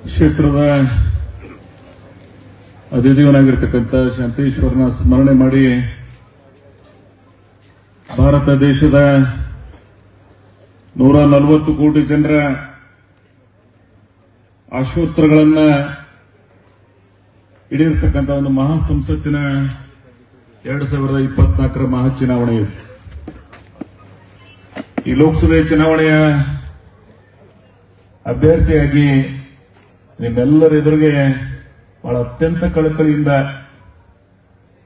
ಕ್ಷೇತ್ರದ ಅಧಿದೇವನಾಗಿರ್ತಕ್ಕಂಥ ಶಾಂತೇಶ್ವರನ ಸ್ಮರಣೆ ಮಾಡಿ ಭಾರತ ದೇಶದ 140 ಕೋಟಿ ಜನರ ಆಶೋತ್ತರಗಳನ್ನ ಈಡೇರಿಸತಕ್ಕಂಥ ಒಂದು ಮಹಾ ಸಂಸತ್ತಿನ 2024ರ ಮಹಾ ಚುನಾವಣೆ ಇದೆ. ಈ ಲೋಕಸಭೆ ಚುನಾವಣೆಯ ಅಭ್ಯರ್ಥಿಯಾಗಿ ನಿಮ್ಮೆಲ್ಲರ ಎದುರಿಗೆ ಬಹಳ ಅತ್ಯಂತ ಕಳಕಳಿಯಿಂದ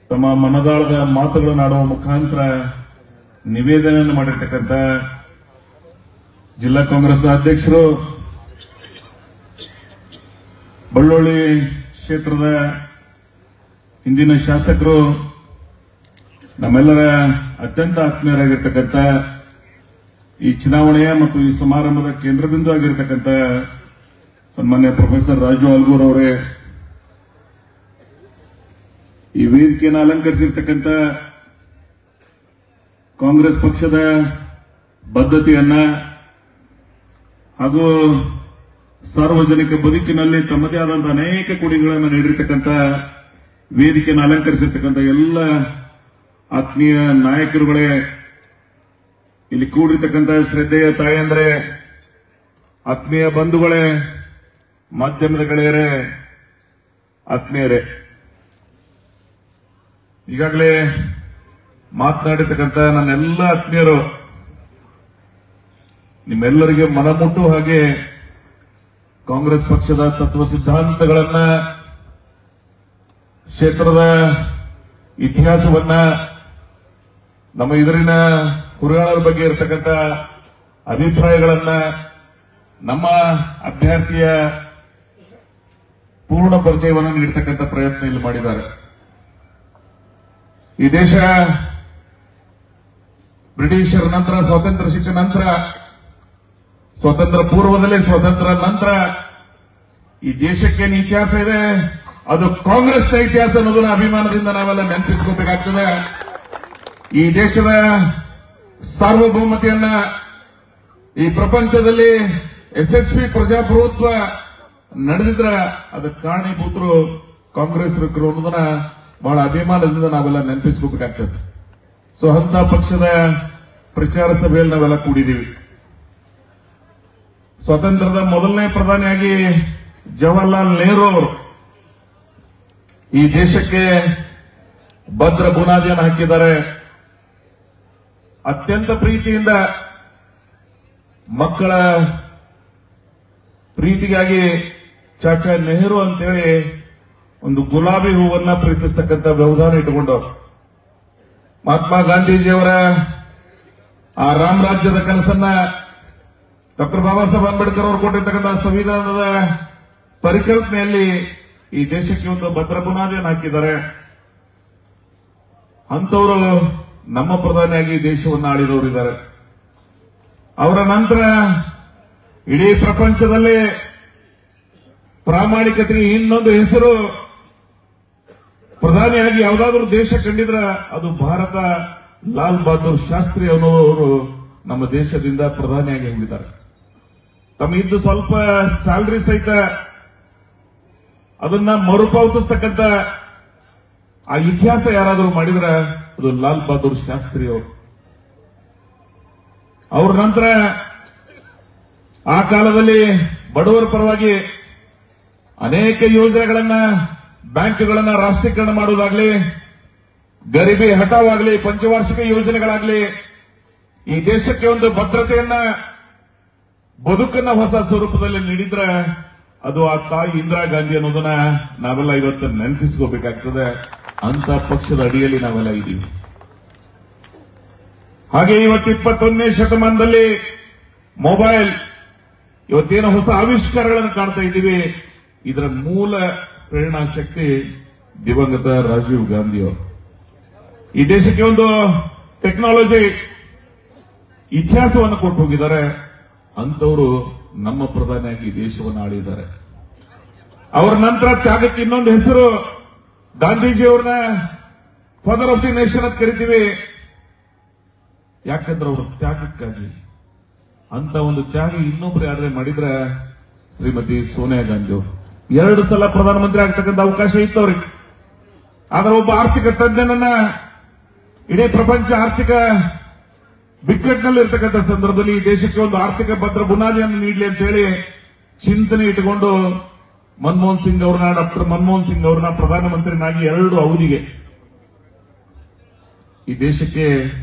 ತಮ್ಮ ಮನದಾಳದ ಮಾತುಗಳನ್ನು ಆಡುವ ಮುಖಾಂತರ ನಿವೇದನೆಯನ್ನು ಮಾಡಿರ್ತಕ್ಕಂಥ ಜಿಲ್ಲಾ ಕಾಂಗ್ರೆಸ್ನ ಅಧ್ಯಕ್ಷರು, ಬಳ್ಳೊಳ್ಳಿ ಕ್ಷೇತ್ರದ ಹಿಂದಿನ ಶಾಸಕರು, ನಮ್ಮೆಲ್ಲರ ಅತ್ಯಂತ ಆತ್ಮೀಯರಾಗಿರ್ತಕ್ಕಂಥ ಈ ಚುನಾವಣೆಯ ಮತ್ತು ಈ ಸಮಾರಂಭದ ಕೇಂದ್ರಬಿಂದು ಆಗಿರ್ತಕ್ಕಂಥ ಸನ್ಮಾನ್ಯ ಪ್ರೊಫೆಸರ್ ರಾಜು ಅಲ್ಗೂರ್ ಅವರೇ, ಈ ವೇದಿಕೆಯನ್ನು ಅಲಂಕರಿಸಿರ್ತಕ್ಕಂಥ ಕಾಂಗ್ರೆಸ್ ಪಕ್ಷದ ಬದ್ಧತೆಯನ್ನ ಹಾಗೂ ಸಾರ್ವಜನಿಕ ಬದುಕಿನಲ್ಲಿ ತಮ್ಮದೇ ಆದಂತಹ ಅನೇಕ ಕೊಡುಗೆಗಳನ್ನು ನೀಡಿರ್ತಕ್ಕಂಥ ವೇದಿಕೆಯನ್ನು ಅಲಂಕರಿಸಿರ್ತಕ್ಕಂಥ ಎಲ್ಲ ಆತ್ಮೀಯ ನಾಯಕರುಗಳೇ, ಇಲ್ಲಿ ಕೂಡಿರ್ತಕ್ಕಂಥ ಶ್ರದ್ಧೆಯ ತಾಯಂದ್ರೆ, ಆತ್ಮೀಯ ಬಂಧುಗಳೇ, ಮಾಧ್ಯಮದ ಗೆಳೆಯರೇ, ಆತ್ಮೀಯರೇ, ಈಗಾಗಲೇ ಮಾತನಾಡಿರ್ತಕ್ಕಂಥ ನನ್ನೆಲ್ಲ ಆತ್ಮೀಯರು, ನಿಮ್ಮೆಲ್ಲರಿಗೆ ಮನಮುಟ್ಟುವ ಹಾಗೆ ಕಾಂಗ್ರೆಸ್ ಪಕ್ಷದ ತತ್ವ ಸಿದ್ಧಾಂತಗಳನ್ನ, ಕ್ಷೇತ್ರದ ಇತಿಹಾಸವನ್ನ, ನಮ್ಮ ಇದರಿನ ಹುರುಗಾಳರ ಬಗ್ಗೆ ಇರತಕ್ಕಂಥ ಅಭಿಪ್ರಾಯಗಳನ್ನ, ನಮ್ಮ ಅಭ್ಯರ್ಥಿಯ ಪೂರ್ಣ ಪರಿಚಯವನ್ನು ನೀಡತಕ್ಕಂಥ ಪ್ರಯತ್ನ ಇಲ್ಲಿ ಮಾಡಿದ್ದಾರೆ. ಈ ದೇಶ ಬ್ರಿಟಿಷರ ನಂತರ, ಸ್ವಾತಂತ್ರ್ಯ ಸಿಕ್ಕ ನಂತರ, ಸ್ವಾತಂತ್ರ್ಯ ಪೂರ್ವದಲ್ಲಿ, ಸ್ವಾತಂತ್ರ್ಯ ನಂತರ ಈ ದೇಶಕ್ಕೇನು ಇತಿಹಾಸ ಇದೆ ಅದು ಕಾಂಗ್ರೆಸ್ನ ಇತಿಹಾಸ ಅನ್ನೋದನ್ನ ಅಭಿಮಾನದಿಂದ ನಾವೆಲ್ಲ ನೆನಪಿಸ್ಕೋಬೇಕಾಗ್ತದೆ. ಈ ದೇಶದ ಸಾರ್ವಭೌಮತೆಯನ್ನ, ಈ ಪ್ರಪಂಚದಲ್ಲಿ ಯಶಸ್ವಿ ಪ್ರಜಾಪ್ರಭುತ್ವ ನಡೆದಿದ್ರ ಅದಕ್ಕೆ ಕಾರಣೀಭೂತರು ಕಾಂಗ್ರೆಸ್ರು ಅನ್ನೋದನ್ನ ಬಹಳ ಅಭಿಮಾನದಿಂದ ನಾವೆಲ್ಲ ನೆನಪಿಸ್ಕೋಬೇಕಾಗ್ತದೆ. ಸೊ ಅಂತ ಪಕ್ಷದ ಪ್ರಚಾರ ಸಭೆಯಲ್ಲಿ ನಾವೆಲ್ಲ ಕೂಡಿದ್ದೀವಿ. ಸ್ವಾತಂತ್ರ್ಯದ ಮೊದಲನೇ ಪ್ರಧಾನಿಯಾಗಿ ಜವಾಹರ್ಲಾಲ್ ನೆಹರು ಅವರು ಈ ದೇಶಕ್ಕೆ ಭದ್ರ ಬುನಾದಿಯನ್ನು ಹಾಕಿದ್ದಾರೆ. ಅತ್ಯಂತ ಪ್ರೀತಿಯಿಂದ ಮಕ್ಕಳ ಪ್ರೀತಿಗಾಗಿ ಚಾಚಾ ನೆಹರು ಅಂತೇಳಿ ಒಂದು ಗುಲಾಬಿ ಹೂವನ್ನ ಪ್ರೀತಿಸ್ತಕ್ಕಂಥ ವ್ಯವಧಾನ ಇಟ್ಟುಕೊಂಡವರು. ಮಹಾತ್ಮ ಗಾಂಧೀಜಿಯವರ ಆ ರಾಮರಾಜ್ಯದ ಕನಸನ್ನ ಡಾಕ್ಟರ್ ಬಾಬಾ ಸಾಹೇಬ್ ಅಂಬೇಡ್ಕರ್ ಅವರು ಕೊಟ್ಟಿರ್ತಕ್ಕಂಥ ಸಂವಿಧಾನದ ಪರಿಕಲ್ಪನೆಯಲ್ಲಿ ಈ ದೇಶಕ್ಕೆ ಒಂದು ಭದ್ರ ಬುನಾದಿಯನ್ನು ಹಾಕಿದ್ದಾರೆ. ಅಂತವರು ನಮ್ಮ ಪ್ರಧಾನಿಯಾಗಿ ದೇಶವನ್ನು ಆಳಿದವರಿದ್ದಾರೆ. ಅವರ ನಂತರ ಇಡೀ ಪ್ರಪಂಚದಲ್ಲಿ ಪ್ರಾಮಾಣಿಕತೆಗೆ ಇನ್ನೊಂದು ಹೆಸರು, ಪ್ರಧಾನಿಯಾಗಿ ಯಾವುದಾದ್ರೂ ದೇಶ ಕಂಡಿದ್ರ ಅದು ಭಾರತ. ಲಾಲ್ ಬಹದ್ದೂರ್ ಶಾಸ್ತ್ರಿ ಅನ್ನೋರು ನಮ್ಮ ದೇಶದಿಂದ ಪ್ರಧಾನಿಯಾಗಿ ಹೋಗಿದ್ದಾರೆ. ತಮಗಿದ್ದು ಸ್ವಲ್ಪ ಸ್ಯಾಲರಿ ಸಹಿತ ಅದನ್ನ ಮರುಪಾವತಿಸ್ತಕ್ಕಂಥ ಆ ಇತಿಹಾಸ ಯಾರಾದರೂ ಮಾಡಿದ್ರ ಅದು ಲಾಲ್ ಬಹದ್ದೂರ್ ಶಾಸ್ತ್ರಿ ಅವರು. ಅವ್ರ ನಂತರ ಆ ಕಾಲದಲ್ಲಿ ಬಡವರ ಪರವಾಗಿ ಅನೇಕ ಯೋಜನೆಗಳನ್ನ, ಬ್ಯಾಂಕ್ಗಳನ್ನ ರಾಷ್ಟ್ರೀಕರಣ ಮಾಡುವುದಾಗ್ಲಿ, ಗರೀಬಿ ಹಠಾವಾಗ್ಲಿ, ಪಂಚವಾರ್ಷಿಕ ಯೋಜನೆಗಳಾಗ್ಲಿ, ಈ ದೇಶಕ್ಕೆ ಒಂದು ಭದ್ರತೆಯನ್ನ, ಬದುಕನ್ನ ಹೊಸ ಸ್ವರೂಪದಲ್ಲಿ ನೀಡಿದ್ರೆ ಅದು ಆ ತಾಯಿ ಇಂದಿರಾ ಗಾಂಧಿ ಅನ್ನೋದನ್ನ ನಾವೆಲ್ಲ ಇವತ್ತು ನೆನಪಿಸ್ಕೋಬೇಕಾಗ್ತದೆ. ಅಂತ ಪಕ್ಷದ ಅಡಿಯಲ್ಲಿ ನಾವೆಲ್ಲ ಇದ್ದೀವಿ. ಹಾಗೆ ಇವತ್ತು 21ನೇ ಶತಮಾನದಲ್ಲಿ ಮೊಬೈಲ್ ಇವತ್ತೇನು ಹೊಸ ಆವಿಷ್ಕಾರಗಳನ್ನು ಕಾಣ್ತಾ ಇದ್ದೀವಿ, ಇದರ ಮೂಲ ಪ್ರೇರಣಾ ಶಕ್ತಿ ದಿವಂಗತ ರಾಜೀವ್ ಗಾಂಧಿ ಅವರು. ಈ ದೇಶಕ್ಕೆ ಒಂದು ಟೆಕ್ನಾಲಜಿ ಇತಿಹಾಸವನ್ನು ಕೊಟ್ಟು ಹೋಗಿದ್ದಾರೆ. ಅಂತವರು ನಮ್ಮ ಪ್ರಧಾನಿಯಾಗಿ ದೇಶವನ್ನು ಆಳಿದ್ದಾರೆ. ಅವರ ನಂತರ ತ್ಯಾಗಕ್ಕೆ ಇನ್ನೊಂದು ಹೆಸರು, ಗಾಂಧೀಜಿಯವ್ರನ್ನ ಫಾದರ್ ಆಫ್ ದಿ ನೇಷನ್ ಅಂತ ಕರಿತೀವಿ. ಯಾಕಂದ್ರೆ ಅವರು ತ್ಯಾಗಕ್ಕಾಗಿ, ಅಂತ ಒಂದು ತ್ಯಾಗ ಇನ್ನೊಬ್ರು ಯಾರೇ ಮಾಡಿದ್ರೆ ಶ್ರೀಮತಿ ಸೋನಿಯಾ ಗಾಂಧಿ ಅವರು 2 ಸಲ ಪ್ರಧಾನಮಂತ್ರಿ ಆಗ್ತಕ್ಕಂಥ ಅವಕಾಶ ಇತ್ತು ಅವ್ರಿಗೆ. ಆದ್ರೆ ಒಬ್ಬ ಆರ್ಥಿಕ ತಜ್ಞನನ್ನ ಇಡೀ ಪ್ರಪಂಚ ಆರ್ಥಿಕ ಬಿಕ್ಕಟ್ಟಿನಲ್ಲಿ ಇರ್ತಕ್ಕಂಥ ಸಂದರ್ಭದಲ್ಲಿ ಈ ದೇಶಕ್ಕೆ ಒಂದು ಆರ್ಥಿಕ ಭದ್ರ ಬುನಾದಿಯನ್ನು ನೀಡಲಿ ಅಂತ ಹೇಳಿ ಚಿಂತನೆ ಇಟ್ಟುಕೊಂಡು ಮನಮೋಹನ್ ಸಿಂಗ್ ಅವ್ರನ್ನ ಡಾಕ್ಟರ್ ಮನಮೋಹನ್ ಸಿಂಗ್ ಅವ್ರನ್ನ ಪ್ರಧಾನಮಂತ್ರಿನಾಗಿ 2 ಅವಧಿಗೆ ಈ ದೇಶಕ್ಕೆ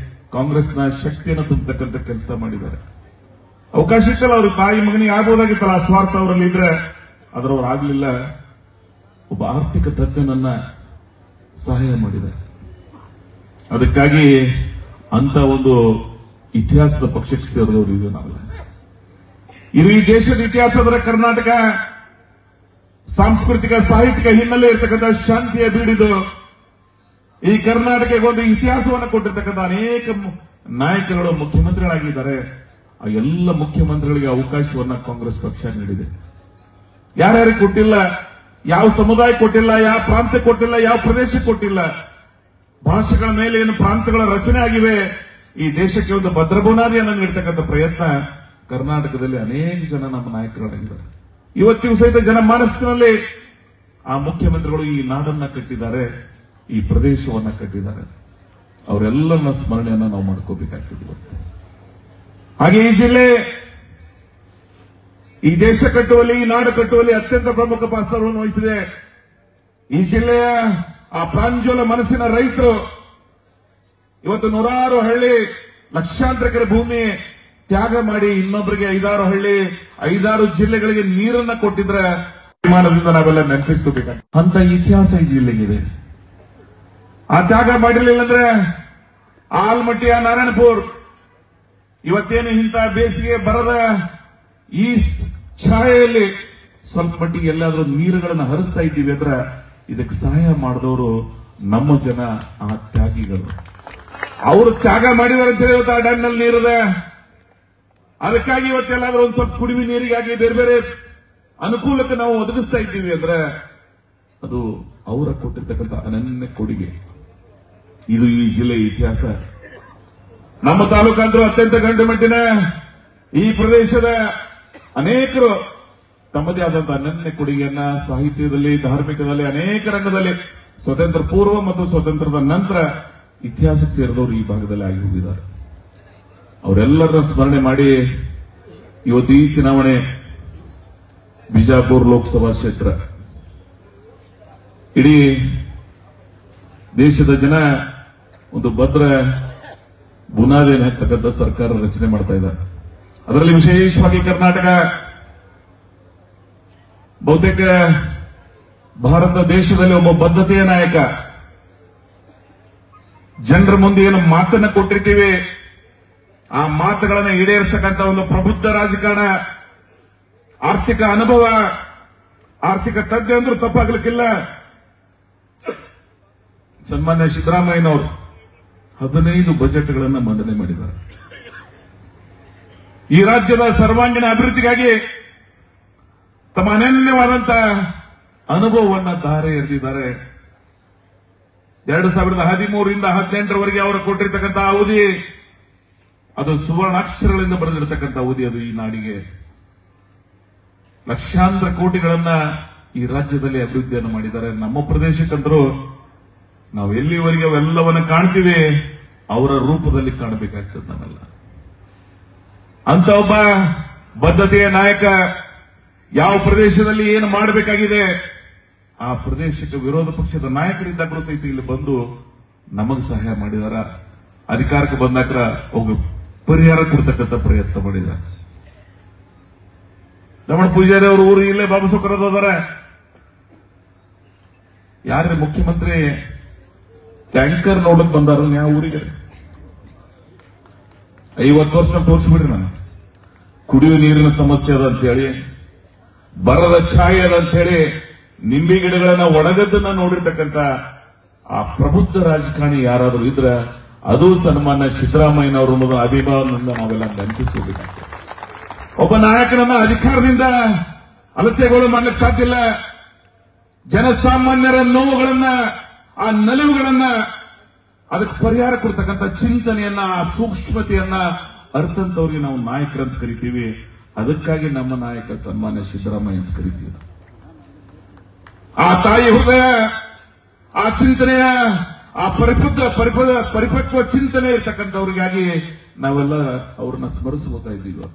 ಕಾಂಗ್ರೆಸ್ನ ಶಕ್ತಿಯನ್ನು ತುಂಬತಕ್ಕಂಥ ಕೆಲಸ ಮಾಡಿದ್ದಾರೆ. ಅವಕಾಶ ಇತ್ತಲ್ಲ ಅವ್ರಿಗೆ, ತಾಯಿ ಮಗನಿಗೆ ಆಗ್ಬೋದಾಗಿತ್ತಲ್ಲ, ಸ್ವಾರ್ಥ ಅವರಲ್ಲಿ ಇದ್ರೆ ಅದರವ್ರು ಆಗ್ಲಿಲ್ಲ. ಒಬ್ಬ ಆರ್ಥಿಕ ತಜ್ಞನನ್ನ ಸಹಾಯ ಮಾಡಿದ್ದಾರೆ. ಅದಕ್ಕಾಗಿ ಅಂತ ಒಂದು ಇತಿಹಾಸದ ಪಕ್ಷಕ್ಕೆ ಸೇರಿದವರು ಇದು ನಾವಲ್ಲ. ಇದು ಈ ದೇಶದ ಇತಿಹಾಸದ ಕರ್ನಾಟಕ ಸಾಂಸ್ಕೃತಿಕ ಸಾಹಿತ್ಯಿಕ ಹಿನ್ನೆಲೆ ಇರತಕ್ಕಂಥ ಶಾಂತಿಯ ಬೀಡಿದು ಈ ಕರ್ನಾಟಕಕ್ಕೆ ಒಂದು ಇತಿಹಾಸವನ್ನು ಕೊಟ್ಟಿರ್ತಕ್ಕಂಥ ಅನೇಕ ನಾಯಕರುಗಳು ಮುಖ್ಯಮಂತ್ರಿಗಳಾಗಿದ್ದಾರೆ. ಆ ಎಲ್ಲ ಮುಖ್ಯಮಂತ್ರಿಗಳಿಗೆ ಅವಕಾಶವನ್ನ ಕಾಂಗ್ರೆಸ್ ಪಕ್ಷ ನೀಡಿದೆ. ಯಾರ್ಯಾರಿಗೆ ಕೊಟ್ಟಿಲ್ಲ, ಯಾವ ಸಮುದಾಯ ಕೊಟ್ಟಿಲ್ಲ, ಯಾವ ಪ್ರಾಂತ್ಯ ಕೊಟ್ಟಿಲ್ಲ, ಯಾವ ಪ್ರದೇಶ ಕೊಟ್ಟಿಲ್ಲ. ಭಾಷೆಗಳ ಮೇಲೆ ಏನು ಪ್ರಾಂತ್ಯಗಳ ರಚನೆ ಆಗಿವೆ, ಈ ದೇಶಕ್ಕೆ ಒಂದು ಭದ್ರ ಬುನಾದಿಯನ್ನು ನೀಡತಕ್ಕಂಥ ಪ್ರಯತ್ನ ಕರ್ನಾಟಕದಲ್ಲಿ ಅನೇಕ ಜನ ನಮ್ಮ ನಾಯಕರಾಗಿದ್ದಾರೆ. ಇವತ್ತಿಗೂ ಸಹಿತ ಜನಮಾನಸದಲ್ಲಿ ಆ ಮುಖ್ಯಮಂತ್ರಿಗಳು ಈ ನಾಡನ್ನ ಕಟ್ಟಿದ್ದಾರೆ, ಈ ಪ್ರದೇಶವನ್ನ ಕಟ್ಟಿದ್ದಾರೆ. ಅವರೆಲ್ಲರನ್ನ ಸ್ಮರಣೆಯನ್ನ ನಾವು ಮಾಡ್ಕೋಬೇಕಾಗ್ತದೆ. ಹಾಗೆ ಈ ಜಿಲ್ಲೆ ಈ ದೇಶ ಕಟ್ಟುವಲ್ಲಿ, ಈ ನಾಡು ಕಟ್ಟುವಲ್ಲಿ ಅತ್ಯಂತ ಪ್ರಮುಖ ಪಾತ್ರವನ್ನು ವಹಿಸಿದೆ. ಈ ಜಿಲ್ಲೆಯ ಆ ಪ್ರಾಂಜಲ ಮನಸ್ಸಿನ ರೈತರು ಇವತ್ತು 100 ಹಳ್ಳಿ, ಲಕ್ಷಾಂತರ ಎಕರೆ ಭೂಮಿ ತ್ಯಾಗ ಮಾಡಿ ಇನ್ನೊಬ್ಬರಿಗೆ 5-6 ಹಳ್ಳಿ, 5-6 ಜಿಲ್ಲೆಗಳಿಗೆ ನೀರನ್ನ ಕೊಟ್ಟಿದ್ರೆ ಅಭಿಮಾನದಿಂದ ನಾವೆಲ್ಲ ನೆನಪಿಸ್ಕೋಬೇಕಾಗ್ತದೆ. ಅಂತ ಇತಿಹಾಸ ಈ ಜಿಲ್ಲೆಗಿದೆ. ಆ ತ್ಯಾಗ ಮಾಡಿರ್ಲಿಲ್ಲ ಅಂದ್ರೆ ಆಲ್ಮಟ್ಟಿಯ ನಾರಾಯಣಪುರ್ ಇವತ್ತೇನು ಇಂಥ ಬೇಸಿಗೆ ಬರದ ಈ ಛಾಯೆಯಲ್ಲಿ ಸ್ವಲ್ಪ ಮಟ್ಟಿಗೆ ಎಲ್ಲಾದ್ರೂ ನೀರುಗಳನ್ನು ಹರಿಸ್ತಾ ಇದ್ದೀವಿ ಅಂದ್ರೆ ಇದಕ್ಕೆ ಸಹಾಯ ಮಾಡಿದವರು ನಮ್ಮ ಜನ, ಆ ತ್ಯಾಗಿಗಳು. ಅವರು ತ್ಯಾಗ ಮಾಡಿದಾರೆ ಅಂತ ಹೇಳಿ ಇವತ್ತು ಆ ಡ್ಯಾಮ್ನಲ್ಲಿ ನೀರಿದೆ. ಅದಕ್ಕಾಗಿ ಇವತ್ತೆಲ್ಲಾದ್ರೂ ಒಂದು ಸ್ವಲ್ಪ ಕುಡಿಯುವ ನೀರಿಗಾಗಿ ಬೇರೆ ಬೇರೆ ಅನುಕೂಲಕ್ಕೆ ನಾವು ಒದಗಿಸ್ತಾ ಇದ್ದೀವಿ ಅಂದ್ರೆ ಅದು ಅವರ ಕೊಟ್ಟಿರ್ತಕ್ಕಂಥ ಅನನ್ಯ ಕೊಡುಗೆ. ಇದು ಈ ಜಿಲ್ಲೆಯ ಇತಿಹಾಸ. ನಮ್ಮ ತಾಲೂಕಂತರೂ ಅತ್ಯಂತ ಗಂಡುಮೆಟ್ಟಿನ ಈ ಪ್ರದೇಶದ ಅನೇಕರು ತಮ್ಮದೇ ಆದಂತಹ ಅನನ್ಯ ಕೊಡುಗೆಯನ್ನ ಸಾಹಿತ್ಯದಲ್ಲಿ, ಧಾರ್ಮಿಕದಲ್ಲಿ, ಅನೇಕ ರಂಗದಲ್ಲಿ ಸ್ವತಂತ್ರ ಪೂರ್ವ ಮತ್ತು ಸ್ವತಂತ್ರದ ನಂತರ ಇತಿಹಾಸಕ್ಕೆ ಸೇರಿದವರು ಈ ಭಾಗದಲ್ಲಿ ಆಗಿ ಹೋಗಿದ್ದಾರೆ. ಅವರೆಲ್ಲರನ್ನ ಸ್ಮರಣೆ ಮಾಡಿ ಇವತ್ತು ಈ ಚುನಾವಣೆ ಬಿಜಾಪುರ ಲೋಕಸಭಾ ಕ್ಷೇತ್ರ ಇಡೀ ದೇಶದ ಜನ ಒಂದು ಭದ್ರ ಬುನಾದಿಯನ್ನು ಹಾಕ್ತಕ್ಕಂಥ ಸರ್ಕಾರ ರಚನೆ ಮಾಡ್ತಾ ಇದ್ದಾರೆ. ಅದರಲ್ಲಿ ವಿಶೇಷವಾಗಿ ಕರ್ನಾಟಕ ಬಹುತೇಕ ಭಾರತ ದೇಶದಲ್ಲಿ ಒಬ್ಬ ಬದ್ಧತೆಯ ನಾಯಕ. ಜನರ ಮುಂದೆ ಏನು ಮಾತನ್ನ ಕೊಟ್ಟಿರ್ತೀವಿ ಆ ಮಾತುಗಳನ್ನು ಈಡೇರಿಸತಕ್ಕಂಥ ಒಂದು ಪ್ರಬುದ್ಧ ರಾಜಕಾರಣ, ಆರ್ಥಿಕ ಅನುಭವ, ಆರ್ಥಿಕ ತಜ್ಞ ಅಂದ್ರೂ ತಪ್ಪಾಗ್ಲಿಕ್ಕಿಲ್ಲ. ಸನ್ಮಾನ್ಯ ಸಿದ್ದರಾಮಯ್ಯನವರು 15 ಬಜೆಟ್ಗಳನ್ನು ಮಂಡನೆ ಮಾಡಿದ್ದಾರೆ. ಈ ರಾಜ್ಯದ ಸರ್ವಾಂಗೀಣ ಅಭಿವೃದ್ಧಿಗಾಗಿ ತಮ್ಮ ಅನನ್ಯವಾದಂತಹ ಅನುಭವವನ್ನ ಧಾರೆ ಎರೆದಿದ್ದಾರೆ. 2013ರಿಂದ 2018ರವರೆಗೆ ಅವರು ಕೊಟ್ಟಿರ್ತಕ್ಕಂಥ ಅವಧಿ ಅದು ಸುವರ್ಣಾಕ್ಷರಗಳಿಂದ ಬರೆದಿರತಕ್ಕಂಥ ಅವಧಿ. ಅದು ಈ ನಾಡಿಗೆ ಲಕ್ಷಾಂತರ ಕೋಟಿಗಳನ್ನ ಈ ರಾಜ್ಯದಲ್ಲಿ ಅಭಿವೃದ್ಧಿಯನ್ನು ಮಾಡಿದ್ದಾರೆ. ನಮ್ಮ ಪ್ರದೇಶಕ್ಕಂತರೂ ನಾವು ಎಲ್ಲಿವರೆಗೆ ಅವೆಲ್ಲವನ್ನ ಕಾಣ್ತೀವಿ ಅವರ ರೂಪದಲ್ಲಿ ಕಾಣಬೇಕಾಗ್ತದೆ ನಾವೆಲ್ಲ. ಅಂತ ಒಬ್ಬ ಬದ್ಧತೆಯ ನಾಯಕ ಯಾವ ಪ್ರದೇಶದಲ್ಲಿ ಏನು ಮಾಡಬೇಕಾಗಿದೆ ಆ ಪ್ರದೇಶಕ್ಕೆ ವಿರೋಧ ಪಕ್ಷದ ನಾಯಕರಿದ್ದಾಗಲೂ ಸಹಿತ ಇಲ್ಲಿ ಬಂದು ನಮಗೆ ಸಹಾಯ ಮಾಡಿದಾರ. ಅಧಿಕಾರಕ್ಕೆ ಬಂದಾಗ ಒಬ್ಬ ಪರಿಹಾರ ಕೊಡ್ತಕ್ಕಂಥ ಪ್ರಯತ್ನ ಮಾಡಿದ್ದಾರೆ. ರಮಣ ಪೂಜಾರಿ ಅವರು ಊರು ಇಲ್ಲೇ ಬಾಬಸೋಕರದವರ ಯಾರೇ ಮುಖ್ಯಮಂತ್ರಿ ಟ್ಯಾಂಕರ್ ನೋಡಕ್ ಬಂದಾರ ಯಾವ ಊರಿಗೆ 50 ವರ್ಷ ತೋರಿಸ್ಬಿಡ್ರಿ. ನಾನು ಕುಡಿಯುವ ನೀರಿನ ಸಮಸ್ಯೆ ಅದ ಅಂತ ಹೇಳಿ, ಬರದ ಛಾಯೆ ಅದ ಅಂತ ಹೇಳಿ ನಿಂಬೆ ಗಿಡಗಳನ್ನ ಒಣಗದ್ದನ್ನ ನೋಡಿರ್ತಕ್ಕಂಥ ಆ ಪ್ರಬುದ್ಧ ರಾಜಕಾರಣಿ ಯಾರಾದ್ರೂ ಇದ್ರ ಅದು ಸನ್ಮಾನ್ಯ ಸಿದ್ದರಾಮಯ್ಯನವರು ಅನ್ನೋದು ಅಭಿಮಾನದಿಂದ ನಾವೆಲ್ಲ ನೆನಪಿಸಬೇಕಾಗ್ತದೆ. ಒಬ್ಬ ನಾಯಕನನ್ನ ಅಧಿಕಾರದಿಂದ ಅಲತೆಗಳು ಮಾಡಲಿಕ್ಕೆ ಸಾಧ್ಯ ಇಲ್ಲ. ಜನಸಾಮಾನ್ಯರ ನೋವುಗಳನ್ನ, ಆ ನಲಿವುಗಳನ್ನ ಅದಕ್ಕೆ ಪರಿಹಾರ ಕೊಡ್ತಕ್ಕಂಥ ಚಿಂತನೆಯನ್ನ, ಆ ಸೂಕ್ಷ್ಮತೆಯನ್ನ ಅರ್ಥಂತವ್ರಿಗೆ ನಾವು ನಾಯಕರಂತ ಕರಿತೀವಿ. ಅದಕ್ಕಾಗಿ ನಮ್ಮ ನಾಯಕ ಸನ್ಮಾನ್ಯ ಸಿದ್ದರಾಮಯ್ಯ ಅಂತ ಕರಿತೀವಿ. ಆ ತಾಯಿ ಹೃದಯ, ಆ ಚಿಂತನೆಯ, ಆ ಪರಿಪಕ್ವ ಚಿಂತನೆ ಇರ್ತಕ್ಕಂಥವ್ರಿಗಾಗಿ ನಾವೆಲ್ಲ ಅವ್ರನ್ನ ಸ್ಮರಿಸ್ಬೋತಾ ಇದ್ದೀವಿ.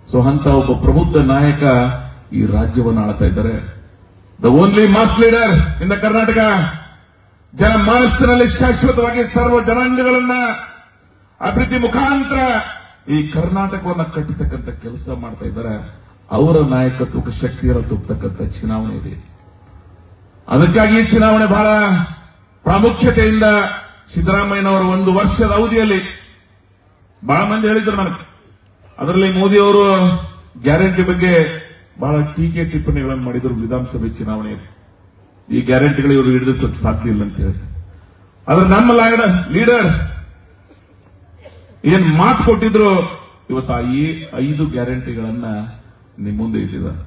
ಸೊ ಅಂತ ಒಬ್ಬ ಪ್ರಬುದ್ಧ ನಾಯಕ ಈ ರಾಜ್ಯವನ್ನು ಆಳ್ತಾ ಇದ್ದಾರೆ. The only mass leader in the Karnataka. ಜನಮಾನಸ್ಸಿನಲ್ಲಿ ಶಾಶ್ವತವಾಗಿ ಸರ್ವ ಜನಾಂಗಗಳನ್ನ ಅಭಿವೃದ್ಧಿ ಮುಖಾಂತರ ಈ ಕರ್ನಾಟಕವನ್ನ ಕಟ್ಟತಕ್ಕಂಥ ಕೆಲಸ ಮಾಡ್ತಾ ಇದ್ದಾರೆ. ಅವರ ನಾಯಕತ್ವಕ್ಕೆ ಶಕ್ತಿಯನ್ನು ತುಂಬತಕ್ಕಂಥ ಚುನಾವಣೆ ಇದೆ. ಅದಕ್ಕಾಗಿ ಈ ಚುನಾವಣೆ ಬಹಳ ಪ್ರಾಮುಖ್ಯತೆಯಿಂದ ಸಿದ್ದರಾಮಯ್ಯನವರ 1 ವರ್ಷದ ಅವಧಿಯಲ್ಲಿ ಬಹಳ ಮಂದಿ ಹೇಳಿದ್ರು ನನಗೆ. ಅದರಲ್ಲಿ ಮೋದಿ ಅವರು ಗ್ಯಾರಂಟಿ ಬಗ್ಗೆ ಬಹಳ ಟೀಕೆ ಟಿಪ್ಪಣಿಗಳನ್ನು ಮಾಡಿದ್ರು ವಿಧಾನಸಭೆ ಚುನಾವಣೆಯಲ್ಲಿ. ಈ ಗ್ಯಾರಂಟಿಗಳು ಇವರು ಹಿಡಿದಿಸಲಿಕ್ಕೆ ಸಾಧ್ಯ ಇಲ್ಲ ಅಂತ ಹೇಳಿ. ಆದ್ರೆ ನಮ್ಮ ಲೀಡರ್ ಏನ್ ಮಾತು ಕೊಟ್ಟಿದ್ರು, ಇವತ್ತು ಈ 5 ಗ್ಯಾರಂಟಿಗಳನ್ನ ನಿಮ್ಮ ಮುಂದೆ ಇಟ್ಟಿದ್ದಾರೆ.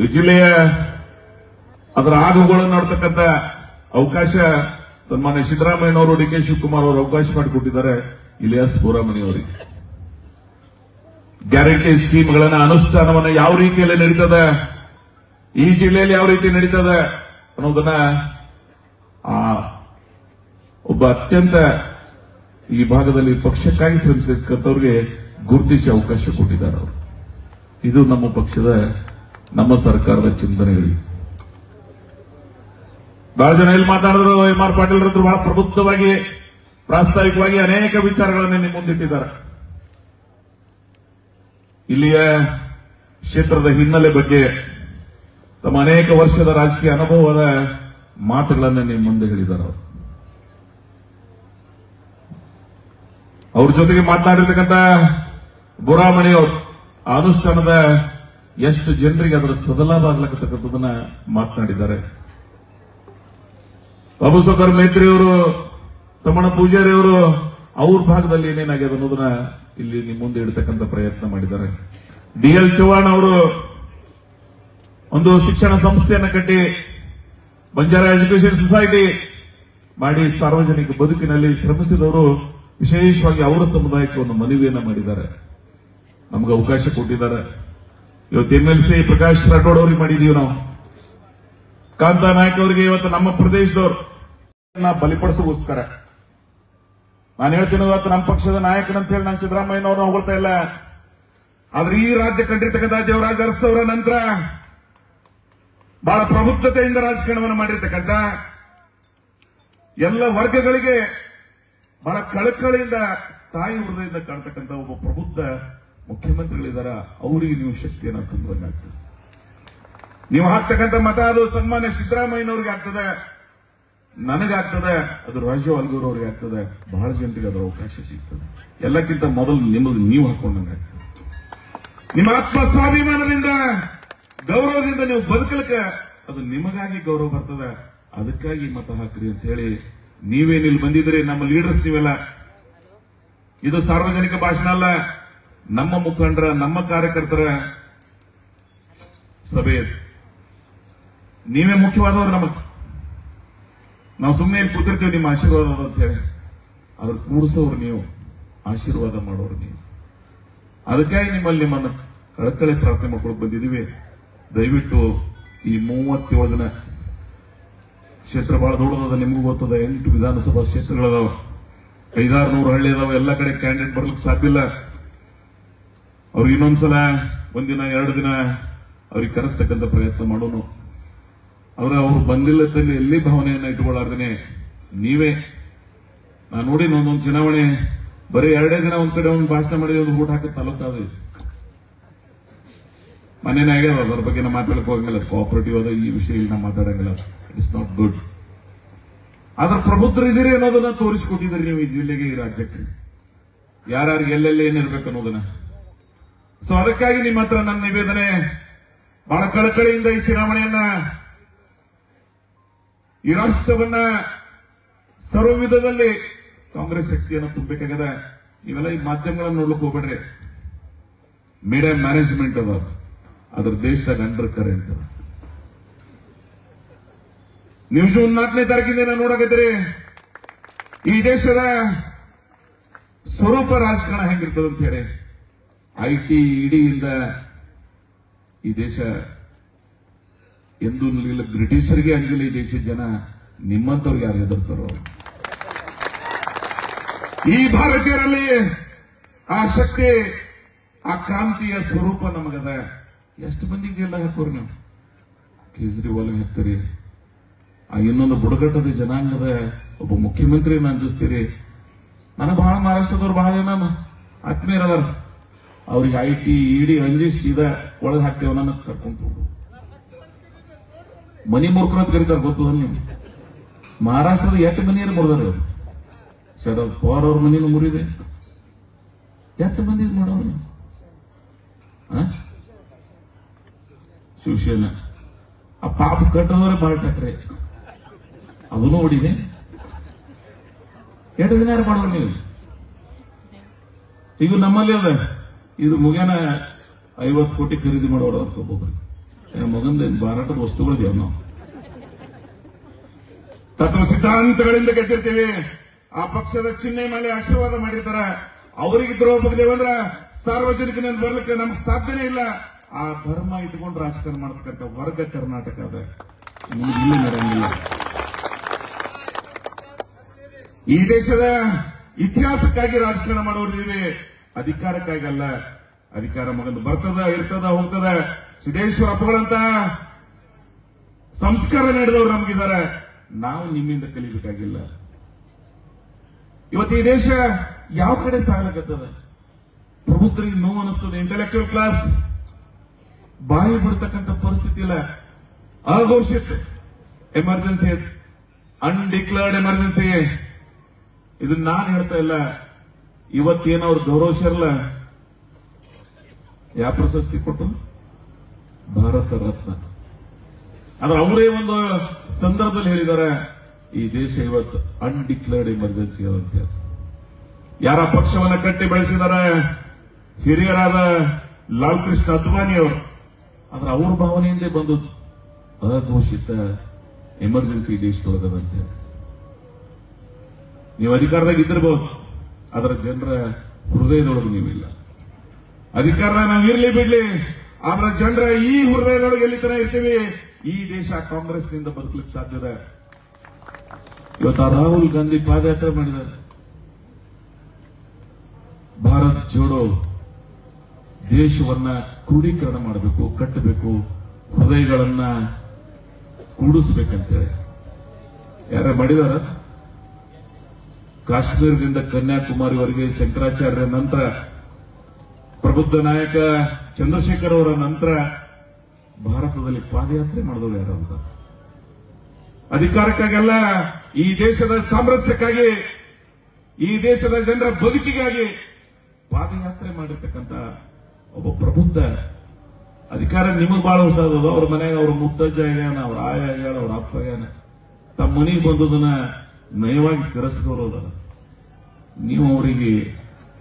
ಈ ಜಿಲ್ಲೆಯ ಅದರ ಆಗುಗಳನ್ನು ನೋಡ್ತಕ್ಕಂಥ ಅವಕಾಶ ಸನ್ಮಾನ್ಯ ಸಿದ್ದರಾಮಯ್ಯನವರು, ಡಿ ಕೆ ಶಿವಕುಮಾರ್ ಅವರು ಅವಕಾಶ ಮಾಡಿಕೊಟ್ಟಿದ್ದಾರೆ ಇಲಿಯಾಸ್ ಬೋರಾಮನಿ ಅವರಿಗೆ. ಗ್ಯಾರಂಟಿ ಸ್ಕೀಮ್ಗಳನ್ನ ಅನುಷ್ಠಾನವನ್ನ ಯಾವ ರೀತಿಯಲ್ಲಿ ನಡೀತದೆ, ಈ ಜಿಲ್ಲೆಯಲ್ಲಿ ಯಾವ ರೀತಿ ನಡೀತದೆ ಅನ್ನೋದನ್ನ ಒಬ್ಬ ಅತ್ಯಂತ ಈ ಭಾಗದಲ್ಲಿ ಪಕ್ಷಕ್ಕಾಗಿ ಶ್ರಮಿಸತಕ್ಕಂಥವ್ರಿಗೆ ಗುರುತಿಸಿ ಅವಕಾಶ ಕೊಟ್ಟಿದ್ದಾರೆ ಅವರು. ಇದು ನಮ್ಮ ಪಕ್ಷದ, ನಮ್ಮ ಸರ್ಕಾರದ ಚಿಂತನೆಗಳಿಗೆ. ಬಹಳ ಜನ ಇಲ್ಲಿ ಮಾತಾಡಿದ್ರು, ಎಂ ಆರ್ ಪಾಟೀಲ್ ರವರು ಬಹಳ ಪ್ರಬುದ್ಧವಾಗಿ ಪ್ರಾಸ್ತಾವಿಕವಾಗಿ ಅನೇಕ ವಿಚಾರಗಳನ್ನು ನಿಮ್ಮ ಮುಂದಿಟ್ಟಿದ್ದಾರೆ. ಇಲ್ಲಿಯ ಕ್ಷೇತ್ರದ ಹಿನ್ನೆಲೆ ಬಗ್ಗೆ ತಮ್ಮ ಅನೇಕ ವರ್ಷದ ರಾಜಕೀಯ ಅನುಭವದ ಮಾತುಗಳನ್ನು ನಿಮ್ಮ ಮುಂದೆ ಹೇಳಿದ್ದಾರೆ. ಅವ್ರ ಜೊತೆಗೆ ಮಾತನಾಡಿರ್ತಕ್ಕಂಥ ಬೋರಾಮಣಿ ಅವರು ಅನುಷ್ಠಾನದ ಎಷ್ಟು ಜನರಿಗೆ ಅದರ ಸದಲಾಭ ಆಗ್ಲಕ್ಕಂಥದ್ದನ್ನ ಮಾತನಾಡಿದ್ದಾರೆ. ಬಾಬುಸಾಹೇಬ್ ಮೇತ್ರಿ ಅವರು, ತಮ್ಮಣ್ಣ ಪೂಜಾರಿ ಅವರು ಅವ್ರ ಭಾಗದಲ್ಲಿ ಏನೇನಾಗಿದೆ ಅನ್ನೋದನ್ನ ಇಲ್ಲಿ ನಿಮ್ಮ ಮುಂದೆ ಇಡತಕ್ಕಂಥ ಪ್ರಯತ್ನ ಮಾಡಿದ್ದಾರೆ. ಡಿ.ಎಲ್. ಚವ್ಹಾಣ್ ಅವರು ಒಂದು ಶಿಕ್ಷಣ ಸಂಸ್ಥೆಯನ್ನು ಕಟ್ಟಿ ಬಂಜಾರ ಎಜುಕೇಶನ್ ಸೊಸೈಟಿ ಮಾಡಿ ಸಾರ್ವಜನಿಕ ಬದುಕಿನಲ್ಲಿ ಶ್ರಮಿಸಿದವರು. ವಿಶೇಷವಾಗಿ ಅವರ ಸಮುದಾಯಕ್ಕೆ ಒಂದು ಮನವಿಯನ್ನ ಮಾಡಿದ್ದಾರೆ, ನಮ್ಗೆ ಅವಕಾಶ ಕೊಟ್ಟಿದ್ದಾರೆ. ಇವತ್ತು MLC ಪ್ರಕಾಶ್ ರಾಠೋಡ್ ಅವ್ರಿಗೆ ಮಾಡಿದೀವಿ ನಾವು. ಕಾಂತಾ ನಾಯಕ್ ಅವರಿಗೆ ಇವತ್ತು ನಮ್ಮ ಪ್ರದೇಶದವರು ಬಲಿಪಡಿಸೋಗೋಸ್ಕರ ನಾನು ಹೇಳ್ತೀನಿ, ಇವತ್ತು ನಮ್ಮ ಪಕ್ಷದ ನಾಯಕನಂತ ಹೇಳಿ ನಾನು ಸಿದ್ದರಾಮಯ್ಯನವ್ರನ್ನ ಹೊಗಳ್ತಾ ಇಲ್ಲ. ಆದ್ರೆ ಈ ರಾಜ್ಯ ಕಂಡಿರ್ತಕ್ಕಂಥ ದೇವರಾಜ ಅರಸು ಅವರ ನಂತರ ಬಹಳ ಪ್ರಬುದ್ಧತೆಯಿಂದ ರಾಜಕಾರಣವನ್ನು ಮಾಡಿರ್ತಕ್ಕಂಥ ಎಲ್ಲ ವರ್ಗಗಳಿಗೆ ಬಹಳ ಕಳಕಳಿಯಿಂದ ತಾಯಿ ಹೃದಯದಿಂದ ಕಾಣ್ತಕ್ಕಂಥ ಒಬ್ಬ ಪ್ರಬುದ್ಧ ಮುಖ್ಯಮಂತ್ರಿಗಳಿದ್ದಾರೆ. ಅವರಿಗೆ ನೀವು ಶಕ್ತಿಯನ್ನು ತುಂಬಿದಂಗಾಗ್ತದೆ. ನೀವು ಹಾಕ್ತಕ್ಕಂಥ ಮತ ಅದು ಸನ್ಮಾನ್ಯ ಸಿದ್ದರಾಮಯ್ಯನವ್ರಿಗೆ ಆಗ್ತದೆ, ನನಗಾಗ್ತದೆ, ಅದು ರಾಜು ಅಲ್ಗೂರ್ ಅವ್ರಿಗೆ ಆಗ್ತದೆ, ಬಹಳ ಜನರಿಗೆ ಅದರ ಅವಕಾಶ ಸಿಗ್ತದೆ. ಎಲ್ಲಕ್ಕಿಂತ ಮೊದಲು ನಿಮಗೆ ನೀವು ಹಾಕೊಂಡಂಗಾಗ್ತದೆ. ನಿಮ್ಮ ಆತ್ಮ ಸ್ವಾಭಿಮಾನದಿಂದ ಗೌರವದಿಂದ ನೀವು ಬದುಕಲಿಕ್ಕೆ ಅದು ನಿಮಗಾಗಿ ಗೌರವ ಬರ್ತದೆ. ಅದಕ್ಕಾಗಿ ಮತ ಹಾಕ್ರಿ ಅಂತ ಹೇಳಿ ನೀವೇನಿಲ್ಲಿ ಬಂದಿದ್ರಿ, ನಮ್ಮ ಲೀಡರ್ಸ್ ನೀವೆಲ್ಲ. ಇದು ಸಾರ್ವಜನಿಕ ಭಾಷಣ ಅಲ್ಲ, ನಮ್ಮ ಮುಖಂಡರ, ನಮ್ಮ ಕಾರ್ಯಕರ್ತರ ಸಭೆ. ನೀವೇ ಮುಖ್ಯವಾದವರು ನಮಗೆ. ನಾವು ಸುಮ್ಮನೆ ಕೂತಿರ್ತೀವಿ ನಿಮ್ಮ ಆಶೀರ್ವಾದ ಅಂತ ಹೇಳಿ, ಅದ್ರ ಕೂಡಿಸೋರು ನೀವು, ಆಶೀರ್ವಾದ ಮಾಡೋರು ನೀವು. ಅದಕ್ಕಾಗಿ ನಿಮ್ಮನ್ನು ಕಳಕಳಿ ಪ್ರಾರ್ಥನೆ ಮಾಡ್ಕೊಂಡು ಬಂದಿದ್ದೀವಿ. ದಯವಿಟ್ಟು ಈ 37 ದಿನ ಕ್ಷೇತ್ರ ಬಹಳ ದೊಡ್ಡದ, ನಿಮಗೂ ಗೊತ್ತದ. 8 ವಿಧಾನಸಭಾ ಕ್ಷೇತ್ರಗಳದಾವ, 500-600 ಹಳ್ಳಿ ಅದಾವ. ಎಲ್ಲ ಕಡೆ ಕ್ಯಾಂಡಿಡೇಟ್ ಬರ್ಲಿಕ್ಕೆ ಸಾಧ್ಯ ಇಲ್ಲ. ಅವ್ರಿಗೆ ಇನ್ನೊಂದ್ಸಲ 1 ದಿನ 2 ದಿನ ಅವ್ರಿಗೆ ಕರೆಸ್ತಕ್ಕಂಥ ಪ್ರಯತ್ನ ಮಾಡೋನು. ಆದ್ರೆ ಅವ್ರು ಬಂದಿಲ್ಲ ಎಲ್ಲಿ ಭಾವನೆಯನ್ನ ಇಟ್ಕೊಳ್ಳಾರ್ದೇನೆ ನೀವೇ. ನಾನು ನೋಡಿ ಒಂದೊಂದು ಚುನಾವಣೆ ಬರೀ 2 ದಿನ ಒಂದ್ ಕಡೆ ಒಂದು ಭಾಷಣ ಮಾಡಿ ಒಂದು ಓಟ್ ಹಾಕಿ ತಾಲೂಕಾದ ಮನೇನೆ ಆಗ್ಯದ. ಅದ್ರ ಬಗ್ಗೆ ನಾವು ಮಾತಾಡಕ್ ಹೋಗಂಗಿಲ್ಲ. ಕೋಆಪರೇಟಿವ್ ಅದ, ಈ ವಿಷಯ ಇಲ್ಲಿ ನಾವು ಮಾತಾಡಂಗಿಲ್ಲ. It is not good. ಆದ್ರೆ ಪ್ರಬುದ್ಧರಿದ್ದೀರಿ ಅನ್ನೋದನ್ನ ತೋರಿಸಿಕೊಟ್ಟಿದ್ದೀರಿ ನೀವು ಈ ಜಿಲ್ಲೆಗೆ, ಈ ರಾಜ್ಯಕ್ಕೆ, ಯಾರ್ಯಾರಿಗೆ ಎಲ್ಲೆಲ್ಲಿ ಏನಿರ್ಬೇಕು ಅನ್ನೋದನ್ನ. ಸೊ ಅದಕ್ಕಾಗಿ ನಿಮ್ಮ ಹತ್ರ ನನ್ನ ನಿವೇದನೆ, ಬಹಳ ಕಳಕಳಿಯಿಂದ ಈ ಚುನಾವಣೆಯನ್ನ, ಈ ರಾಷ್ಟ್ರವನ್ನ ಸರ್ವ ವಿಧದಲ್ಲಿ ಕಾಂಗ್ರೆಸ್ ಶಕ್ತಿಯನ್ನು ತುಂಬಬೇಕಾಗದ. ನೀವೆಲ್ಲ ಈ ಮಾಧ್ಯಮಗಳನ್ನು ನೋಡ್ಲಿಕ್ಕೆ ಹೋಗ್ಬೇಡ್ರಿ. ಮೀಡಿಯಾ ಮ್ಯಾನೇಜ್ಮೆಂಟ್ ಅದ, ಅದ್ರ ದೇಶದಾಗ ಅಂಡರ್ ಕರೆಂಟ್. ನೀವು ಜೂನ್ 4ನೇ ತಾರೀಕಿಂದ ನೋಡಕತ್ತೀರಿ ಈ ದೇಶದ ಸ್ವರೂಪ ರಾಜಕಾರಣ ಹೆಂಗಿರ್ತದ ಅಂತ ಹೇಳಿ. ಐಟಿ ಇಡಿಯಿಂದ ಈ ದೇಶ ಎಂದೂ ನಿಲ್ಲ. ಬ್ರಿಟಿಷರಿಗೆ ಅಂಜಿಲ್ಲ ಈ ದೇಶದ ಜನ, ನಿಮ್ಮಂತವ್ರಿಗೆ ಯಾರು ಹೆದರ್ತಾರೋ? ಈ ಭಾರತೀಯರಲ್ಲಿ ಆ ಶಕ್ತಿ, ಆ ಕ್ರಾಂತಿಯ ಸ್ವರೂಪ ನಮಗದ. ಎಷ್ಟು ಮಂದಿಗೆ ಜೈಲ್ದಾಗ ಹಾಕೋರಿ ನೀವು? ಕೇಜ್ರಿವಾಲ್ ಹಾಕ್ತೀರಿ, ಆ ಇನ್ನೊಂದು ಬುಡಕಟ್ಟದ ಜನಾಂಗದ ಒಬ್ಬ ಮುಖ್ಯಮಂತ್ರಿನ ಅಂಜಿಸ್ತೀರಿ. ನನಗೆ ಬಹಳ ಮಹಾರಾಷ್ಟ್ರದವ್ರು ಬಹಳ ಜನ ಆತ್ಮೀಯರದಾರ, ಅವ್ರಿಗೆ ಐಟಿ ಇಡಿ ಅಂಜಿ ಸೀದಾ ಒಳಗೆ ಹಾಕ್ತೇವೆ ನನ್ನ ಕರ್ಕೊಂಡು ಮನಿ ಮುರ್ಕರ ಅಂತ ಕರೀತಾರೆ, ಗೊತ್ತು ನೀವು? ಮಹಾರಾಷ್ಟ್ರದ 8 ಮನೆಯರು ಮುರಿದಾರೆ ಅವರು. ಶರದ್ ಪವಾರ್ ಅವ್ರ ಮನೇನು ಮುರಿದೆ. 8 ಮಂದಿ ಮಾಡೋರು. ಶಿವಸೇನಾ ಆ ಪಾಪ ಕಟ್ಟದವ್ರೆ ಬಾಳ್ ಠಾಕ್ರೆ ಅದನ್ನು ಹೊಡಿದೆ. 8 ದಿನ ಮಾಡೋರು ನೀವು. ಈಗ ನಮ್ಮಲ್ಲಿ ಅದ, ಇದು ಮುಗಿಯನ 50 ಕೋಟಿ ಖರೀದಿ ಮಾಡೋರು ಅಂತ ಒಬ್ಬೊಬ್ಬರಿಗೆ. ಮಗಂದ ಮಾರಾಟದ ವಸ್ತುಗಳಿದೆಯೋ ನಾವು ತತ್ವ ಸಿದ್ಧಾಂತಗಳಿಂದ ಗೆದ್ದಿರ್ತೀವಿ. ಆ ಪಕ್ಷದ ಚಿಹ್ನೆ ಮೇಲೆ ಆಶೀರ್ವಾದ ಮಾಡಿರ್ತಾರ. ಅವರಿಗೆ ದ್ರೋಹ ಬಗ್ದೇವಂದ್ರ ಸಾರ್ವಜನಿಕನಲ್ಲಿ ಬರ್ಲಿಕ್ಕೆ ನಮ್ಗೆ ಸಾಧ್ಯನೇ ಇಲ್ಲ. ಆ ಧರ್ಮ ಇಟ್ಕೊಂಡು ರಾಜಕಾರಣ ಮಾಡತಕ್ಕಂಥ ವರ್ಗ ಕರ್ನಾಟಕ ಅದ, ನಿಮ್ಗೆ ಇಲ್ಲಿ ನಡೆಯಂಗಿಲ್ಲ. ಈ ದೇಶದ ಇತಿಹಾಸಕ್ಕಾಗಿ ರಾಜಕಾರಣ ಮಾಡೋರಿದ್ದೀವಿ, ಅಧಿಕಾರಕ್ಕಾಗಿ ಅಲ್ಲ. ಅಧಿಕಾರ ಮಗಂದು ಬರ್ತದ, ಇರ್ತದ, ಹೋಗ್ತದ. ಸಿದ್ದೇಶ್ವರಪ್ಪಗಳಂತ ಸಂಸ್ಕಾರ ನೀಡಿದವರು ನಮಗಿದ್ದಾರೆ. ನಾವು ನಿಮ್ಮಿಂದ ಕಲಿಬೇಕಾಗಿಲ್ಲ. ಇವತ್ತು ಈ ದೇಶ ಯಾವ ಕಡೆ ಸಾಗಲಾಗತ್ತದ? ಪ್ರಬುದ್ಧರಿಗೆ ನೋವು ಅನಿಸ್ತದೆ. ಇಂಟೆಲೆಕ್ಚುಯಲ್ ಕ್ಲಾಸ್ ಬಾಯಿ ಬಿಡ್ತಕ್ಕಂಥ ಪರಿಸ್ಥಿತಿ ಇಲ್ಲ. ಅಘೋಷಿತ ಎಮರ್ಜೆನ್ಸಿ, ಅನ್ಡಿಕ್ಲರ್ಡ್ ಎಮರ್ಜೆನ್ಸಿ. ಇದನ್ನ ನಾನು ಹೇಳ್ತಾ ಇಲ್ಲ. ಇವತ್ತೇನೋ ಅವ್ರು ಗೌರವಿಸಿರಲ್ಲ. ಯಾವ ಪ್ರಶಸ್ತಿ ಕೊಟ್ಟು? ಭಾರತ ರತ್ನ. ಆದ್ರೆ ಅವರೇ ಒಂದು ಸಂದರ್ಭದಲ್ಲಿ ಹೇಳಿದ್ದಾರೆ, ಈ ದೇಶ ಇವತ್ತು ಅನ್ಡಿಕ್ಲೇರ್ಡ್ ಎಮರ್ಜೆನ್ಸಿ ಅಂತ ಹೇಳಿ. ಯಾರ ಪಕ್ಷವನ್ನ ಕಟ್ಟಿ ಬೆಳೆಸಿದ್ದಾರೆ? ಹಿರಿಯರಾದ ಲಾಲ್ ಕೃಷ್ಣ ಅದ್ವಾನಿ ಅವರು. ಆದ್ರೆ ಅವ್ರ ಭಾವನೆಯಿಂದೇ ಬಂದು ಅಘೋಷಿತ ಎಮರ್ಜೆನ್ಸಿ ದೇಶದೊಳಗದಂತೆ. ನೀವು ಅಧಿಕಾರದಾಗ ಇದ್ದಿರಬಹುದು, ಅದರ ಜನರ ಹೃದಯದೊಳಗೆ ನೀವಿಲ್ಲ. ಅಧಿಕಾರದಾಗ ನಾವು ಇರ್ಲಿ ಬಿಡ್ಲಿ, ಆದ್ರೆ ಜನರ ಈ ಹೃದಯದೊಳಗೆ ಎಲ್ಲಿ ತನ ಇರ್ತೀವಿ. ಈ ದೇಶ ಕಾಂಗ್ರೆಸ್ನಿಂದ ಬದುಕಲಿಕ್ಕೆ ಸಾಧ್ಯದ. ಇವತ್ತು ರಾಹುಲ್ ಗಾಂಧಿ ಪಾದಯಾತ್ರೆ ಮಾಡಿದ್ದಾರೆ. ಭಾರತ್ ಜೋಡೋ, ದೇಶವನ್ನ ಕ್ರೋಢೀಕರಣ ಮಾಡಬೇಕು, ಕಟ್ಟಬೇಕು, ಹೃದಯಗಳನ್ನ ಕೂಡಿಸ್ಬೇಕಂತೇಳಿ ಯಾರ ಮಾಡಿದಾರ? ಕಾಶ್ಮೀರದಿಂದ ಕನ್ಯಾಕುಮಾರಿವರೆಗೆ ಶಂಕರಾಚಾರ್ಯರ ನಂತರ, ಪ್ರಬುದ್ಧ ನಾಯಕ ಚಂದ್ರಶೇಖರ್ ಅವರ ನಂತರ ಭಾರತದಲ್ಲಿ ಪಾದಯಾತ್ರೆ ಮಾಡಿದವರು ಯಾರು ಅಂತ? ಅಧಿಕಾರಕ್ಕಾಗಲ್ಲ, ಈ ದೇಶದ ಸಾಮರಸ್ಯಕ್ಕಾಗಿ, ಈ ದೇಶದ ಜನರ ಬದುಕಿಗಾಗಿ ಪಾದಯಾತ್ರೆ ಮಾಡಿರ್ತಕ್ಕಂಥ ಒಬ್ಬ ಪ್ರಬುದ್ಧ. ಅಧಿಕಾರ ನಿಮಗೆ ಬಹಳ ಹೊಸದದು. ಅವ್ರ ಮನೆಯಾಗ ಅವ್ರ ಮುತ್ತಜ್ಜ ಆಗ್ಯಾನ, ಅವ್ರ ಆಯ ಆಗ್ಯಾಳ, ಅವ್ರ ಅಪ್ಪ ಆಗ್ಯಾನ. ತಮ್ಮ ಮನೆಗೆ ಬಂದದನ್ನ ನಯವಾಗಿ ತಿರಸ್ಕೋರು ಅದಾರ. ನೀವು ಅವರಿಗೆ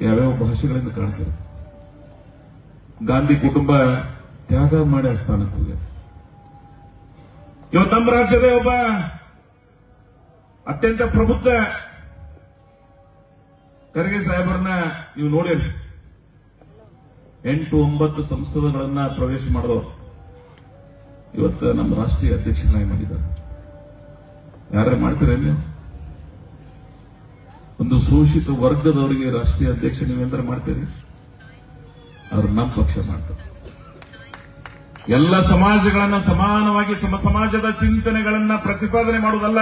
ಯಾವ್ಯಾವ ಭಾಷೆಗಳಿಂದ ಕಾಣ್ತೀರಿ. ಗಾಂಧಿ ಕುಟುಂಬ ತ್ಯಾಗ ಮಾಡಿ ಆ ಸ್ಥಾನಕ್ಕೆ ಹೋಗ್ಯಾರ. ಇವತ್ತು ನಮ್ಮ ರಾಜ್ಯದ ಒಬ್ಬ ಅತ್ಯಂತ ಪ್ರಬುದ್ಧ ಖರ್ಗೆ ಸಾಹೇಬರನ್ನ ನೀವು ನೋಡಿರಿ. 8-9 ಸಂಸದಗಳನ್ನ ಪ್ರವೇಶ ಮಾಡಿದವರು ಇವತ್ತು ನಮ್ಮ ರಾಷ್ಟ್ರೀಯ ಅಧ್ಯಕ್ಷನಾಗಿ ಮಾಡಿದ್ದಾರೆ. ಯಾರೇ ಮಾಡ್ತೀರ ನೀವು? ಒಂದು ಶೋಷಿತ ವರ್ಗದವರಿಗೆ ರಾಷ್ಟ್ರೀಯ ಅಧ್ಯಕ್ಷ ನೀವೆಂದ್ರೆ ಮಾಡ್ತೀರಿ? ಅವ್ರು ನಮ್ಮ ಪಕ್ಷ ಮಾಡ್ತಾರೆ. ಎಲ್ಲ ಸಮಾಜಗಳನ್ನ ಸಮಾನವಾಗಿ ಸಮಾಜದ ಚಿಂತನೆಗಳನ್ನ ಪ್ರತಿಪಾದನೆ ಮಾಡುವುದಲ್ಲ,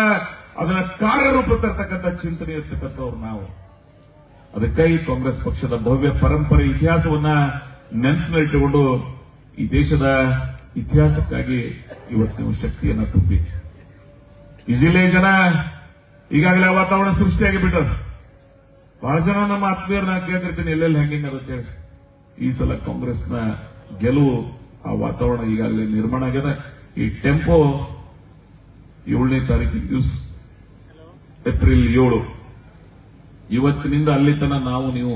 ಅದನ್ನ ಕಾರ್ಯರೂಪ ತರ್ತಕ್ಕಂಥ ಚಿಂತನೆ ಇರ್ತಕ್ಕಂಥವ್ರು ನಾವು. ಅದಕ್ಕಾಗಿ ಕಾಂಗ್ರೆಸ್ ಪಕ್ಷದ ಭವ್ಯ ಪರಂಪರೆ, ಇತಿಹಾಸವನ್ನ ನೆನಪಿನಲ್ಲಿಟ್ಟುಕೊಂಡು ಈ ದೇಶದ ಇತಿಹಾಸಕ್ಕಾಗಿ ಇವತ್ತು ನೀವು ಶಕ್ತಿಯನ್ನ ತುಂಬಿ. ಈಜಿಲೇ ಜನ ಈಗಾಗಲೇ ವಾತಾವರಣ ಸೃಷ್ಟಿಯಾಗಿ ಬಿಟ್ಟದು. ಬಹಳ ಜನ ನಮ್ಮ ಆತ್ಮೀಯರನ್ನ ಕೇಳ್ತಿರ್ತೀನಿ, ಎಲ್ಲೆಲ್ಲಿ ಹೆಂಗಿರುತ್ತೆ. ಈ ಸಲ ಕಾಂಗ್ರೆಸ್ನ ಗೆಲುವು, ಆ ವಾತಾವರಣ ಈಗಾಗಲೇ ನಿರ್ಮಾಣ ಆಗಿದೆ. ಈ ಟೆಂಪೋ 7ನೇ ತಾರೀಕಿನ ದಿವಸ ಏಪ್ರಿಲ್ 7 ಇವತ್ತಿನಿಂದ ಅಲ್ಲಿ ತನ ನಾವು ನೀವು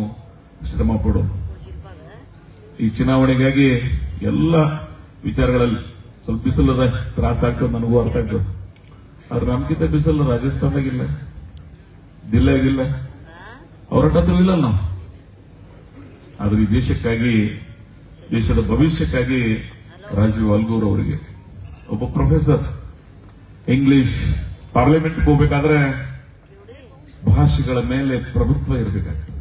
ಶ್ರಮ ಪಡೋದು. ಈ ಚುನಾವಣೆಗಾಗಿ ಎಲ್ಲ ವಿಚಾರಗಳಲ್ಲಿ ಸ್ವಲ್ಪ ಬಿಸಿಲದ ತ್ರಾಸಾಗ್ತದೆ, ನನಗೂ ಅರ್ಥ ಆಗ್ತದೆ. ಆದ್ರೆ ನಮ್ಗಿಂತ ಬಿಸಿಲು ರಾಜಸ್ಥಾನದಾಗಿಲ್ಲ, ದಿಲ್ಲಾಗಿಲ್ಲ, ಹೊರಟದ್ದು ಇಲ್ಲ. ನಾವು ಆದ್ರೆ ಈ ದೇಶಕ್ಕಾಗಿ, ದೇಶದ ಭವಿಷ್ಯಕ್ಕಾಗಿ ರಾಜೀವ್ ಅಲ್ಗೂರ್ ಅವರಿಗೆ, ಒಬ್ಬ ಪ್ರೊಫೆಸರ್, ಇಂಗ್ಲಿಷ್ ಪಾರ್ಲಿಮೆಂಟ್ ಹೋಗ್ಬೇಕಾದ್ರೆ ಭಾಷೆಗಳ ಮೇಲೆ ಪ್ರಭುತ್ವ ಇರಬೇಕಾಗ್ತದೆ.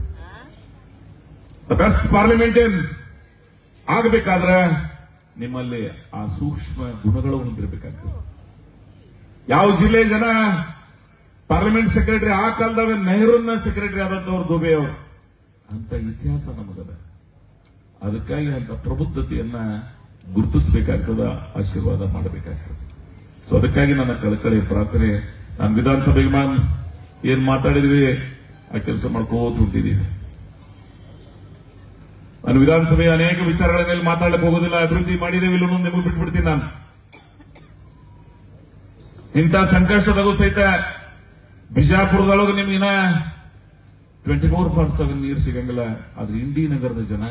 ದ ಬೆಸ್ಟ್ ಪಾರ್ಲಿಮೆಂಟೇನ್ ಆಗಬೇಕಾದ್ರೆ ನಿಮ್ಮಲ್ಲಿ ಆ ಸೂಕ್ಷ್ಮ ಗುಣಗಳು ಹೊಂದಿರಬೇಕಾಗ್ತದೆ. ಯಾವ ಜಿಲ್ಲೆ ಜನ ಪಾರ್ಲಿಮೆಂಟ್ ಸೆಕ್ರೆಟರಿ ಆ ಕಾಲದಾಗ ನೆಹರೂನ ಸೆಕ್ರೆಟರಿ ಆದಂತವ್ರು ದುಬೆ ಅವರು, ಅಂತ ಇತಿಹಾಸ ನಮಗದ. ಅದಕ್ಕಾಗಿ ಅಂತ ಪ್ರಬುದ್ಧತೆಯನ್ನ ಗುರುತಿಸಬೇಕಾಗ್ತದ, ಆಶೀರ್ವಾದ ಮಾಡಬೇಕಾಗ್ತದೆ. ಸೊ ಅದಕ್ಕಾಗಿ ನನ್ನ ಕಳಕಳಿ ಪ್ರಾರ್ಥನೆ. ನಾನು ವಿಧಾನಸಭೆಗೆ ಏನ್ ಮಾತಾಡಿದ್ವಿ ಆ ಕೆಲಸ ಮಾಡ್ಕೋತ ಹೊಂಟಿದ್ದೀವಿ. ನಾನು ವಿಧಾನಸಭೆಯ ಅನೇಕ ವಿಚಾರಗಳ ಮೇಲೆ ಮಾತಾಡಕ್ಕೆ ಹೋಗೋದಿಲ್ಲ. ಅಭಿವೃದ್ಧಿ ಮಾಡಿದ್ದೇವೆ ಇಲ್ಲ ನಿಮಗೆ ಬಿಟ್ಬಿಡ್ತೀನಿ. ನಾನು ಇಂಥ ಸಂಕಷ್ಟದಾಗೂ ಸಹಿತ ಬಿಜಾಪುರದೊಳಗೆ ನಿಮ್ಗಿನ 24/7 ನೀರು ಸಿಗಂಗಿಲ್ಲ. ಆದ್ರೆ ಇಂಡಿ ನಗರದ ಜನ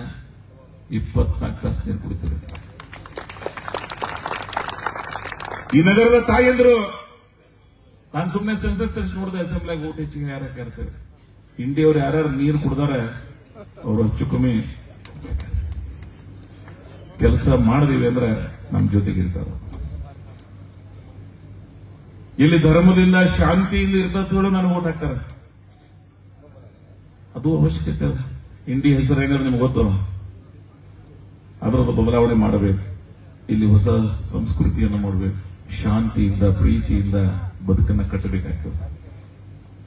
24 ತಾಸು ನೀರು ಕುಡಿತಾರೆ. ಈ ನಗರದ ತಾಯಂದ್ರು, ನಾನು ಸುಮ್ಮನೆ ಸೆನ್ಸಸ್ ತೆಗೆಸಿ ನೋಡಿದೆ, ಅಸೆಂಬ್ಲಿಯಾಗ ಓಟ್ ಹೆಚ್ಚಿಗೆ ಯಾರು ಹಾಕಿರ್ತಾರೆ. ಇಂಡಿಯವ್ರು ಯಾರ್ಯಾರು ನೀರು ಕುಡ್ದಾರ ಅವರು ಹೆಚ್ಚು ಕಮ್ಮಿ ಕೆಲಸ ಮಾಡಿದೀವಿ ಅಂದ್ರೆ ನಮ್ಮ ಜೊತೆಗಿರ್ತಾರ. ಇಲ್ಲಿ ಧರ್ಮದಿಂದ ಶಾಂತಿಯಿಂದ ಇರ್ತೇಳು ನನಗೆ ಓಟ್ ಹಾಕ್ತಾರ. ಅದು ಅವಶ್ಯಕತೆ. ಇಂಡಿ ಹೆಸರು ಏನಾದ್ರೆ ನಿಮ್ಗೆ ಗೊತ್ತಲ್ಲ, ಅದರದ್ದು ಬದಲಾವಣೆ ಮಾಡಬೇಕು. ಇಲ್ಲಿ ಹೊಸ ಸಂಸ್ಕೃತಿಯನ್ನು ಮಾಡಬೇಕು. ಶಾಂತಿಯಿಂದ ಪ್ರೀತಿಯಿಂದ ಬದುಕನ್ನು ಕಟ್ಟಬೇಕಾಗ್ತದೆ.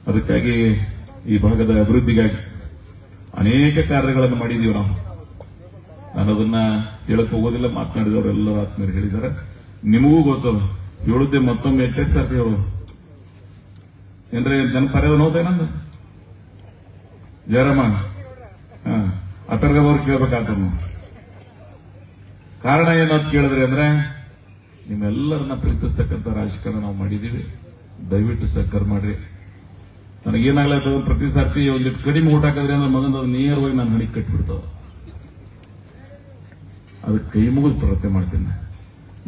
ಅದಕ್ಕಾಗಿ ಈ ಭಾಗದ ಅಭಿವೃದ್ಧಿಗಾಗಿ ಅನೇಕ ಕಾರ್ಯಗಳನ್ನು ಮಾಡಿದೀವಿ ನಾವು. ನಾನು ಅದನ್ನ ಹೇಳಕ್ ಹೋಗೋದಿಲ್ಲ. ಮಾತನಾಡಿದವರೆಲ್ಲರೂ ಆತ್ಮೀಯರು ಹೇಳಿದ್ದಾರೆ, ನಿಮಗೂ ಗೊತ್ತದ. ಹೇಳುತ್ತೆ ಮತ್ತೊಮ್ಮೆ 8 ಸಾರ್ತಿ ಹೇಳೋದು ಏನ್ರೆ ನೆನಪರ್ಯದ ನೋತೇನಂದ ಜಯರಾಮ ಆ ತರಗದವ್ರು ಕೇಳಬೇಕಾಗ್ತದ. ಕಾರಣ ಏನಂತ ಕೇಳಿದ್ರೆ ಅಂದ್ರೆ ನಿಮ್ಮೆಲ್ಲರನ್ನ ಪ್ರೀತಿಸ್ತಕ್ಕಂಥ ರಾಜಕಾರಣ ನಾವು ಮಾಡಿದೀವಿ. ದಯವಿಟ್ಟು ಸಹಕಾರ ಮಾಡ್ರಿ. ನನಗೇನಾಗ್ಲತ್ತದ, ಪ್ರತಿ ಸಾರ್ತಿ ಒಂದಿಟ್ಟು ಕಡಿಮೆ ಊಟ ಹಾಕಿದ್ರೆ ಅಂದ್ರೆ ಮಗಂದ ನೇರವಾಗಿ ನಾನು ಹಣಿಗೆ ಕಟ್ಬಿಡ್ತಾವ. ಅದಕ್ಕೆ ಕೈ ಮುಗಿದು ಪ್ರಾರ್ಥನೆ ಮಾಡ್ತೀನಿ.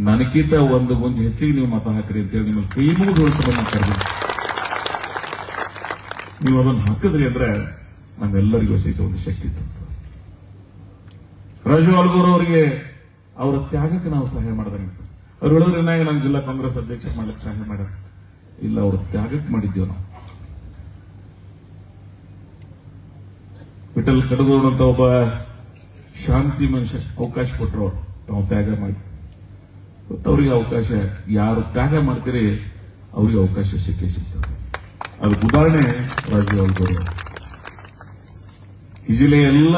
ನನಗಿಂತ ಒಂದು ಗುಂಜು ಹೆಚ್ಚಿಗೆ ನೀವು ಮತ ಹಾಕ್ರಿ ಅಂತೇಳಿ ನಿಮಗೆ ಕೈ ಮುಗಿದು ಉಳಿಸಬಂದು ಕರೆದಿದ್ದೀನಿ. ನೀವು ಅದನ್ನು ಹಾಕಿದ್ರಿ ಅಂದ್ರೆ ನಮ್ಮೆಲ್ಲರಿಗೂ ಸಹಿತ ಒಂದು ಶಕ್ತಿ ತಂತ. ರಾಜು ಅಲ್ಗೂರ್ ಅವರಿಗೆ ಅವರ ತ್ಯಾಗಕ್ಕೆ ನಾವು ಸಹಾಯ ಮಾಡಿದಂಗೆ. ಅವ್ರು ಹೇಳಿದ್ರೆ ನಾಗ ನಾನು ಜಿಲ್ಲಾ ಕಾಂಗ್ರೆಸ್ ಅಧ್ಯಕ್ಷ ಮಾಡ್ಲಿಕ್ಕೆ ಸಹಾಯ ಮಾಡ ಇಲ್ಲ, ಅವ್ರ ತ್ಯಾಗಕ್ಕೆ ಮಾಡಿದ್ದೇವೆ ನಾವು. ವಿಠಲ್ ಕಡಗೂರು ಅಂತ ಒಬ್ಬ ಶಾಂತಿ ಮನುಷ್ಯ ಅವಕಾಶ ಕೊಟ್ಟರು. ಅವ್ರು ತಾವು ತ್ಯಾಗ ಮಾಡಿ ಅವ್ರಿಗೆ ಅವಕಾಶ, ಯಾರು ತ್ಯಾಗ ಮಾಡ್ತೀರಿ ಅವ್ರಿಗೆ ಅವಕಾಶ ಸಿಕ್ಕೇ ಸಿಗ್ತದೆ. ಅದಕ್ಕೆ ಉದಾಹರಣೆ ರಾಜೀವ್ ಅಲ್ಗೂರ್. ಈ ಜಿಲ್ಲೆಯ ಎಲ್ಲ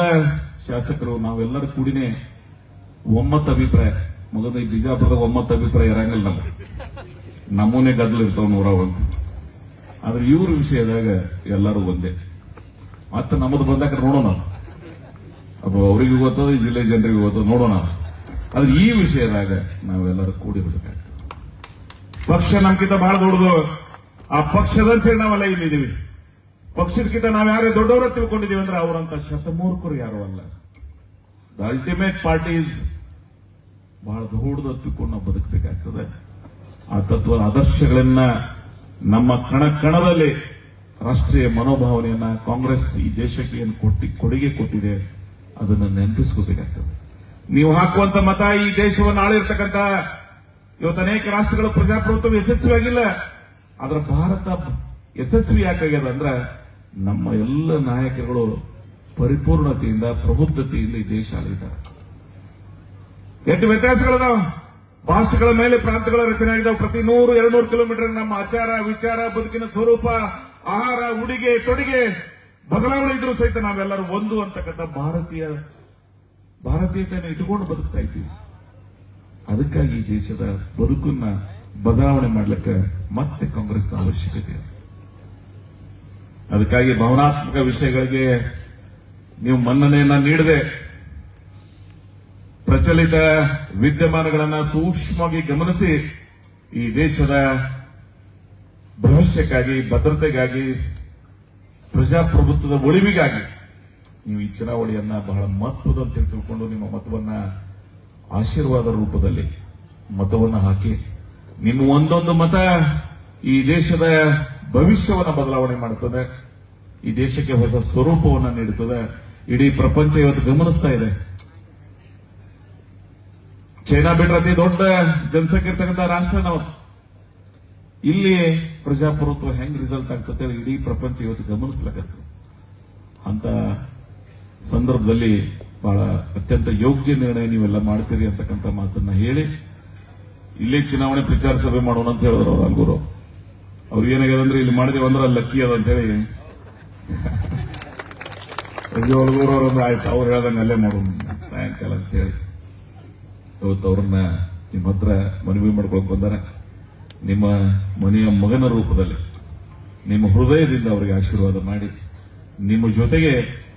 ಶಾಸಕರು ನಾವೆಲ್ಲರೂ ಕೂಡಿನೇ ಒಮ್ಮತ ಅಭಿಪ್ರಾಯ, ಮಗದ ಈ ಬಿಜಾಪುರದ ಒಮ್ಮತ ಅಭಿಪ್ರಾಯ ಇರಂಗಿಲ್ಲ. ನಮ್ಮನೆ ಗದ್ದಲು ಇರ್ತಾವ 101. ಆದ್ರೆ ಇವ್ರ ವಿಷಯದಾಗ ಎಲ್ಲರೂ ಒಂದೇ. ಮತ್ತೆ ನಮ್ಮದು ಬಂದಾಕ ನೋಡೋಣ, ಅದು ಅವರಿಗೂ ಗೊತ್ತದ, ಈ ಜಿಲ್ಲೆ ಜನರಿಗೂ ಗೊತ್ತದ, ನೋಡೋಣ. ಆದ್ರೆ ಈ ವಿಷಯದಾಗ ನಾವೆಲ್ಲರೂ ಕೂಡಿ ಬಿಡಬೇಕಾಗ್ತದೆ. ಪಕ್ಷ ನಮ್ಗಿಂತ ಬಹಳ ದೊಡ್ಡದು. ಆ ಪಕ್ಷದಂತೆ ನಾವೆಲ್ಲ ಇಲ್ಲಿದ್ದೀವಿ. ಪಕ್ಷದಕ್ಕಿಂತ ನಾವ್ ಯಾರೇ ದೊಡ್ಡವರ ತಿಳ್ಕೊಂಡಿದೀವಿ ಅಂದ್ರೆ ಅವರಂತ ಶತಮೂರ್ಖರು ಯಾರು ಅಲ್ಲ. ದ ಅಲ್ಟಿಮೇಟ್ ಪಾರ್ಟೀಸ್ ಬಹಳ ದೊಡ್ಡದು ತಿಳ್ಕೊಂಡು ನಾವು ಬದುಕಬೇಕಾಗ್ತದೆ. ಆ ತತ್ವ ಆದರ್ಶಗಳನ್ನ ನಮ್ಮ ಕಣ ಕಣದಲ್ಲಿ ರಾಷ್ಟ್ರೀಯ ಮನೋಭಾವನೆಯನ್ನ ಕಾಂಗ್ರೆಸ್ ಈ ದೇಶಕ್ಕೆ ಏನು ಕೊಡುಗೆ ಕೊಟ್ಟಿದೆ ಅದನ್ನು ನೆನಪಿಸ್ಕೋಬೇಕಾಗ್ತದೆ. ನೀವು ಹಾಕುವಂತ ಮತ ಈ ದೇಶವನ್ನು ಆಳಿರ್ತಕ್ಕಂಥ ಇವತ್ತು ಅನೇಕ ರಾಷ್ಟ್ರಗಳ ಪ್ರಜಾಪ್ರಭುತ್ವ ಯಶಸ್ವಿಯಾಗಿಲ್ಲ. ಆದ್ರೆ ಭಾರತ ಯಶಸ್ವಿ ಯಾಕಾಗ್ಯದ ಅಂದ್ರೆ ನಮ್ಮ ಎಲ್ಲ ನಾಯಕರುಗಳು ಪರಿಪೂರ್ಣತೆಯಿಂದ ಪ್ರಬುದ್ಧತೆಯಿಂದ ಈ ದೇಶ ಆಳಿದ್ದಾರೆ. ಎಷ್ಟು ವ್ಯತ್ಯಾಸಗಳದಾವ. ಭಾಷೆಗಳ ಮೇಲೆ ಪ್ರಾಂತಗಳ ರಚನೆ ಆಗಿದ್ದಾವೆ. ಪ್ರತಿ 100-200 ಕಿಲೋಮೀಟರ್ ನಮ್ಮ ಆಚಾರ ವಿಚಾರ ಬದುಕಿನ ಸ್ವರೂಪ ಆಹಾರ ಉಡುಗೆ ತೊಡುಗೆ ಬದಲಾವಣೆ ಇದ್ರೂ ಸಹಿತ ನಾವೆಲ್ಲರೂ ಒಂದು ಅಂತಕ್ಕಂಥ ಭಾರತೀಯತೆಯನ್ನು ಇಟ್ಟುಕೊಂಡು ಬದುಕ್ತಾ ಇದ್ದೀವಿ. ಅದಕ್ಕಾಗಿ ಈ ದೇಶದ ಬದುಕನ್ನ ಬದಲಾವಣೆ ಮಾಡ್ಲಿಕ್ಕೆ ಮತ್ತೆ ಕಾಂಗ್ರೆಸ್ನ ಅವಶ್ಯಕತೆ. ಅದಕ್ಕಾಗಿ ಭಾವನಾತ್ಮಕ ವಿಷಯಗಳಿಗೆ ನೀವು ಮನ್ನಣೆಯನ್ನ ನೀಡದೆ ಪ್ರಚಲಿತ ವಿದ್ಯಮಾನಗಳನ್ನ ಸೂಕ್ಷ್ಮವಾಗಿ ಗಮನಿಸಿ ಈ ದೇಶದ ಭವಿಷ್ಯಕ್ಕಾಗಿ, ಭದ್ರತೆಗಾಗಿ, ಪ್ರಜಾಪ್ರಭುತ್ವದ ಉಳಿವಿಗಾಗಿ ನೀವು ಈ ಚುನಾವಣೆಯನ್ನ ಬಹಳ ಮಹತ್ವದ ತಿಳ್ಕೊಂಡು ನಿಮ್ಮ ಮತವನ್ನ ಆಶೀರ್ವಾದ ರೂಪದಲ್ಲಿ ಮತವನ್ನ ಹಾಕಿ, ನಿಮ್ಮ ಒಂದೊಂದು ಮತ ಈ ದೇಶದ ಭವಿಷ್ಯವನ್ನು ಬದಲಾವಣೆ ಮಾಡುತ್ತದೆ, ಈ ದೇಶಕ್ಕೆ ಹೊಸ ಸ್ವರೂಪವನ್ನು ನೀಡುತ್ತದೆ. ಇಡೀ ಪ್ರಪಂಚ ಇವತ್ತು ಗಮನಿಸ್ತಾ ಇದೆ. ಚೈನಾ ಬಿಟ್ರೆ ಅತಿ ದೊಡ್ಡ ಜನಸಂಖ್ಯೆ ಇರ್ತಕ್ಕಂಥ ರಾಷ್ಟ್ರ ನಾವು. ಇಲ್ಲಿ ಪ್ರಜಾಪ್ರಭುತ್ವ ಹೆಂಗ್ ರಿಸಲ್ಟ್ ಆಗ್ತದೆ ಇಡೀ ಪ್ರಪಂಚ ಇವತ್ತು ಗಮನಿಸ್ಲಕತ್ತ. ಅಂತ ಸಂದರ್ಭದಲ್ಲಿ ಬಹಳ ಅತ್ಯಂತ ಯೋಗ್ಯ ನಿರ್ಣಯ ನೀವೆಲ್ಲ ಮಾಡ್ತೀರಿ ಅಂತಕ್ಕಂಥ ಮಾತನ್ನ ಹೇಳಿ ಇಲ್ಲೇ ಚುನಾವಣೆ ಪ್ರಚಾರ ಸಭೆ ಮಾಡೋಣ ಅಂತ ಹೇಳಿದ್ರು ಅವ್ರು ಅಲ್ಗೂರು. ಅವ್ರು ಏನಾಗ್ಯದಂದ್ರೆ ಇಲ್ಲಿ ಮಾಡಿದೇವ ಅಂದ್ರೆ ಅಲ್ಲಿ ಲಕ್ಕಿ ಅದ ಅಂತ ಹೇಳಿ ಅಲ್ಗೂರು ಅವ್ರೊಂದು ಆಯ್ತು ಅವ್ರು ಹೇಳ್ದಂಗೆ ಅಲ್ಲೇ ಮಾಡೋಣ ಸಾಯಂಕಾಲ ಅಂತ ಹೇಳಿ ಇವತ್ತು ಅವ್ರನ್ನ ನಿಮ್ಮ ಹತ್ರ ಮನವಿ ಮಾಡ್ಕೊಳಕ್ ಬಂದಾರೆ. ನಿಮ್ಮ ಮನೆಯ ಮಗನ ರೂಪದಲ್ಲಿ ನಿಮ್ಮ ಹೃದಯದಿಂದ ಅವರಿಗೆ ಆಶೀರ್ವಾದ ಮಾಡಿ ನಿಮ್ಮ ಜೊತೆಗೆ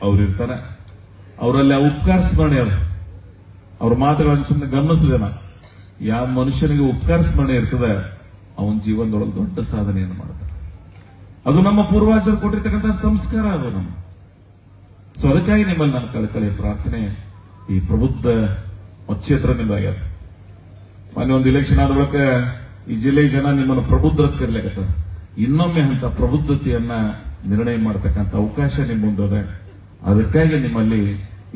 ಅವ್ರಿರ್ತಾನೆ. ಅವರಲ್ಲಿ ಆ ಉಪಕಾರ ಸ್ಮರಣೆ ಅದ. ಅವ್ರ ಮಾತುಗಳನ್ನು ಸುಮ್ಮನೆ ಗಮನಿಸಿದೆ ನಾನು. ಯಾವ ಮನುಷ್ಯನಿಗೆ ಉಪಕಾರ ಸ್ಮರಣೆ ಇರ್ತದೆ ಅವನ ಜೀವನದೊಳಗೆ ದೊಡ್ಡ ಸಾಧನೆಯನ್ನು ಮಾಡ್ತಾನೆ. ಅದು ನಮ್ಮ ಪೂರ್ವಾಜರು ಕೊಟ್ಟಿರ್ತಕ್ಕಂಥ ಸಂಸ್ಕಾರ ಅದು ನಮ್ಮ. ಸೊ ಅದಕ್ಕಾಗಿ ನಿಮ್ಮಲ್ಲಿ ನನ್ನ ಕಳಕಳಿಯ ಪ್ರಾರ್ಥನೆ, ಈ ಪ್ರಬುದ್ಧ ಮತಕ್ಷೇತ್ರ ನಿಮ್ದಾಗ್ಯದ. ಮೊನ್ನೆ ಒಂದು ಇಲೆಕ್ಷನ್ ಆದ ಬಳಿಕ ಈ ಜಿಲ್ಲೆ ಜನ ನಿಮ್ಮನ್ನು ಪ್ರಬುದ್ಧರ ಕರೀಲಿಕತ್ತಾರ. ಇನ್ನೊಮ್ಮೆ ಅಂತ ಪ್ರಬುದ್ಧತೆಯನ್ನ ನಿರ್ಣಯ ಮಾಡತಕ್ಕಂಥ ಅವಕಾಶ ನಿಮ್ಮ ಮುಂದೆ. ಅದಕ್ಕಾಗಿ ನಿಮ್ಮಲ್ಲಿ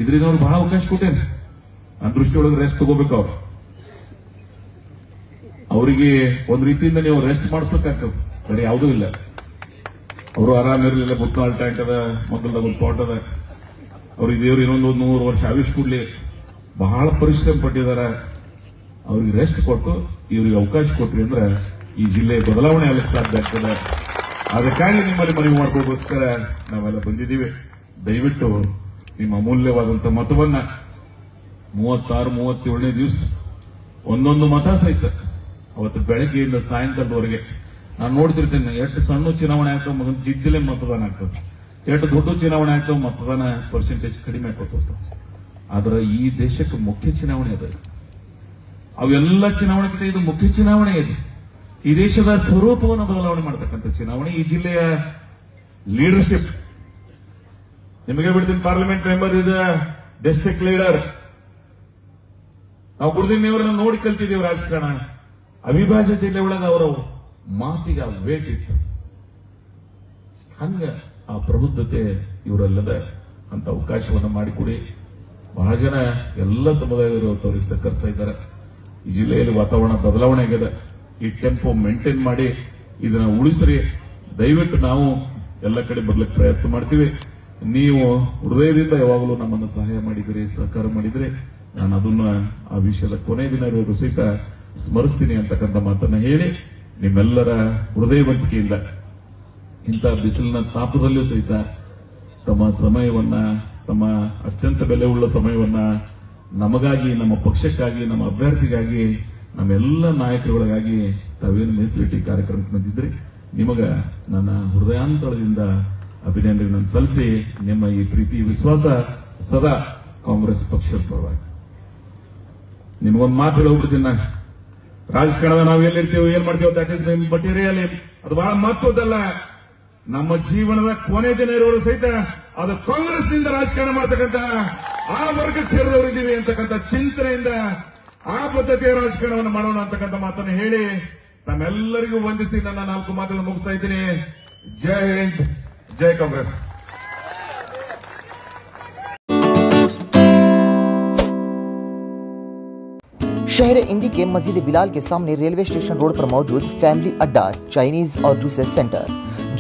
ಇದರಿಂದ ಅವ್ರು ಬಹಳ ಅವಕಾಶ ಕೊಟ್ಟೇನೆ. ನನ್ನ ದೃಷ್ಟಿಯೊಳಗೆ ರೆಸ್ಟ್ ತಗೋಬೇಕು. ಅವರಿಗೆ ಒಂದ್ ರೀತಿಯಿಂದ ನೀವು ರೆಸ್ಟ್ ಮಾಡಿಸ್ಬೇಕಾಗ್ತದೆ. ಸರಿ ಯಾವುದೂ ಇಲ್ಲ. ಅವರು ಆರಾಮಿರ್ಲಿಲ್ಲ. ಮುತ್ನಾಳ್ ಟ್ಯಾಂಕ್ ಅದ, ಮಗಲ್ದಾಗ ಒಂದು ತೋಟ ಅದ. ಅವ್ರಿಗೆ ದೇವ್ರು ಇನ್ನೊಂದು 100 ವರ್ಷ ಆಯುಷ್ ಕೊಡ್ಲಿ. ಬಹಳ ಪರಿಶ್ರಮ ಪಟ್ಟಿದ್ದಾರೆ. ಅವ್ರಿಗೆ ರೆಸ್ಟ್ ಕೊಟ್ಟು ಇವ್ರಿಗೆ ಅವಕಾಶ ಕೊಟ್ರಿ ಅಂದ್ರೆ ಈ ಜಿಲ್ಲೆ ಬದಲಾವಣೆ ಆಗಲಿಕ್ಕೆ ಸಾಧ್ಯ ಆಗ್ತದೆ. ಅದಕ್ಕಾಗಿ ನಿಮ್ಮಲ್ಲಿ ಮನವಿ ಮಾಡ್ಕೋಗೋಸ್ಕರ ನಾವೆಲ್ಲ ಬಂದಿದ್ದೀವಿ. ದಯವಿಟ್ಟು ನಿಮ್ಮ ಅಮೂಲ್ಯವಾದಂತ ಮತವನ್ನ 36, 37ನೇ ದಿವಸ ಒಂದೊಂದು ಮತ ಸಹಿತ ಅವತ್ತು ಬೆಳಗ್ಗೆಯಿಂದ ಸಾಯಂಕಾಲದವರೆಗೆ ನಾನು ನೋಡ್ತಿರ್ತೇನೆ. ಎಷ್ಟು ಸಣ್ಣ ಚುನಾವಣೆ ಆಗ್ತಾವ ಮಗನ ಜಿದ್ದಿಲೆ ಮತದಾನ ಆಗ್ತದೆ, ಎಷ್ಟು ದೊಡ್ಡ ಚುನಾವಣೆ ಆಗ್ತಾವ ಮತದಾನ ಪರ್ಸೆಂಟೇಜ್ ಕಡಿಮೆ ಆಗೋತ. ಆದ್ರೆ ಈ ದೇಶಕ್ಕೆ ಮುಖ್ಯ ಚುನಾವಣೆ ಅದ. ಅವೆಲ್ಲ ಚುನಾವಣೆಗಿಂತ ಇದು ಮುಖ್ಯ ಚುನಾವಣೆ ಇದೆ. ಈ ದೇಶದ ಸ್ವರೂಪವನ್ನು ಬದಲಾವಣೆ ಮಾಡತಕ್ಕಂಥ ಚುನಾವಣೆ. ಈ ಜಿಲ್ಲೆಯ ಲೀಡರ್ಶಿಪ್ ನಿಮಗೆ ಬಿಡ್ತೀನಿ. ಪಾರ್ಲಿಮೆಂಟ್ ಮೆಂಬರ್ ಇದೆ, ಡಿಸ್ಟ್ರಿಕ್ಟ್ ಲೀಡರ್. ನಾವು ಗುರುದಿನವರನ್ನ ನೋಡಿ ಕಲ್ತಿದ್ದೀವಿ ರಾಜಕಾರಣ. ಅವಿಭಾಜ್ಯ ಜಿಲ್ಲೆ ಒಳಗೆ ಅವರ ಮಾತಿಗೆ ವೇಟ್ ಇತ್ತು. ಹಂಗ ಆ ಪ್ರಬುದ್ಧತೆ ಇವರೆಲ್ಲದ ಅಂತ ಅವಕಾಶವನ್ನು ಮಾಡಿಕೊಡಿ. ಬಹಳ ಜನ ಎಲ್ಲ ಸಮುದಾಯದವರು ಅವ್ರಿಗೆ ಸಹಕರಿಸ್ತಾ ಇದ್ದಾರೆ. ಈ ಜಿಲ್ಲೆಯಲ್ಲಿ ವಾತಾವರಣ ಬದಲಾವಣೆ ಆಗಿದೆ. ಈ ಟೆಂಪೋ ಮೇಂಟೈನ್ ಮಾಡಿ ಇದನ್ನ ಉಳಿಸ್ರಿ. ದಯವಿಟ್ಟು ನಾವು ಎಲ್ಲ ಕಡೆ ಬರ್ಲಿಕ್ಕೆ ಪ್ರಯತ್ನ ಮಾಡ್ತೀವಿ. ನೀವು ಹೃದಯದಿಂದ ಯಾವಾಗಲೂ ನಮ್ಮನ್ನು ಸಹಾಯ ಮಾಡಿದ್ರಿ, ಸಹಕಾರ ಮಾಡಿದ್ರಿ. ನಾನು ಅದನ್ನ ಆ ವಿಷಯದ ಕೊನೆ ದಿನ ಇರೋದು ಸಹಿತ ಸ್ಮರಿಸ್ತೀನಿ ಅಂತಕ್ಕಂಥ ಮಾತನ್ನ ಹೇಳಿ, ನಿಮ್ಮೆಲ್ಲರ ಹೃದಯವಂತಿಕೆಯಿಂದ ಇಂಥ ಬಿಸಿಲಿನ ತಾಪದಲ್ಲೂ ಸಹಿತ ತಮ್ಮ ಸಮಯವನ್ನ, ತಮ್ಮ ಅತ್ಯಂತ ಬೆಲೆ ಉಳ್ಳ ಸಮಯವನ್ನ ನಮಗಾಗಿ, ನಮ್ಮ ಪಕ್ಷಕ್ಕಾಗಿ, ನಮ್ಮ ಅಭ್ಯರ್ಥಿಗಾಗಿ, ನಮ್ಮೆಲ್ಲ ನಾಯಕರುಗಳಿಗಾಗಿ ತಾವೇನು ಮೀಸಲಿಟ್ಟು ಕಾರ್ಯಕ್ರಮಕ್ಕೆ ಬಂದಿದ್ರಿ, ನಿಮಗ ನನ್ನ ಹೃದಯಾಂತರದಿಂದ ಅಭಿನಂದನೆಗಳನ್ನು ಸಲ್ಲಿಸಿ ನಿಮ್ಮ ಈ ಪ್ರೀತಿ ವಿಶ್ವಾಸ ಸದಾ ಕಾಂಗ್ರೆಸ್ ಪಕ್ಷದ ಪರವಾಗಿ. ನಿಮಗೊಂದು ಮಾತು ಹೇಳೋಗ್ಬಿಡ್ತೀನಿ ನಾನು. ರಾಜಕಾರಣದ ನಾವು ಎಲ್ಲಿರ್ತೀವಿ, ಏನ್ ಮಾಡ್ತೀವಿ, ದಟ್ ಇಸ್ ನಿಮ್ ಮಟೀರಿಯಲ್. ಅದು ಬಹಳ ಮಹತ್ವದಲ್ಲ. ನಮ್ಮ ಜೀವನದ ಕೊನೆ ದಿನ ಇರುವುದು ಸಹಿತ ಅದು ಕಾಂಗ್ರೆಸ್ನಿಂದ ರಾಜಕಾರಣ ಮಾಡ್ತಕ್ಕಂಥ ಆ ವರ್ಗಕ್ಕೆ ಸೇರಿದವರಿದ್ದೀವಿ ಅಂತಕ್ಕಂಥ ಚಿಂತನೆಯಿಂದ ಆ ಪದ್ಧತಿಯ ರಾಜಕಾರಣವನ್ನು ಮಾಡೋಣ ಅಂತಕ್ಕಂಥ ಮಾತನ್ನು ಹೇಳಿ ತಮ್ಮೆಲ್ಲರಿಗೂ ವಂದಿಸಿ ನನ್ನ 4 ಮಾತುಗಳನ್ನು ಮುಗಿಸ್ತಾ ಇದ್ದೀನಿ. ಜೈ ಹಿಂದ್, ಜೈ ಕಾಂಗ್ರೆಸ್. शहर इंडी के मस्जिद बिलाल के सामने रेलवे स्टेशन रोड पर मौजूद फैमिली अड्डा चाइनीज और जूसेस सेंटर,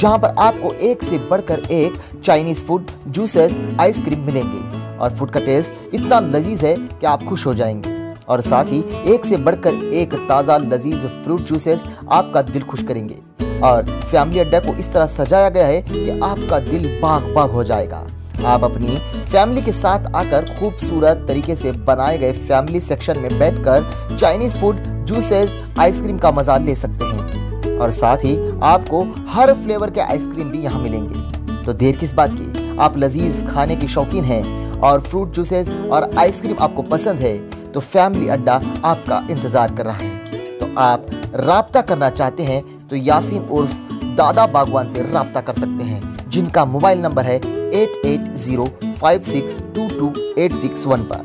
जहां पर आपको एक से बढ़कर एक चाइनीज फूड, जूसेस, आइसक्रीम मिलेंगे और फूड का टेस्ट इतना लजीज है कि आप खुश हो जाएंगे। और साथ ही एक से बढ़कर एक ताज़ा लजीज फ्रूट जूसेस आपका दिल खुश करेंगे। और फैमिली अड्डा को इस तरह सजाया गया है कि आपका दिल बाग बाग हो जाएगा। आप अपनी फैमिली के साथ आकर खूबसूरत तरीके से बनाए गए फैमिली सेक्शन में बैठकर चाइनीज फूड, जूसेस, आइसक्रीम का मजा ले सकते हैं। और साथ ही आपको हर फ्लेवर के आइसक्रीम भी यहाँ मिलेंगे। तो देर किस बात की, आप लजीज खाने के शौकीन हैं और फ्रूट जूसेस और आइसक्रीम आपको पसंद है तो फैमिली अड्डा आपका इंतजार कर रहा है। तो आप राब्ता करना चाहते हैं तो यासीन उर्फ दादा बागवान से राब्ता कर सकते हैं, जिनका मोबाइल नंबर है 8805622861 पर।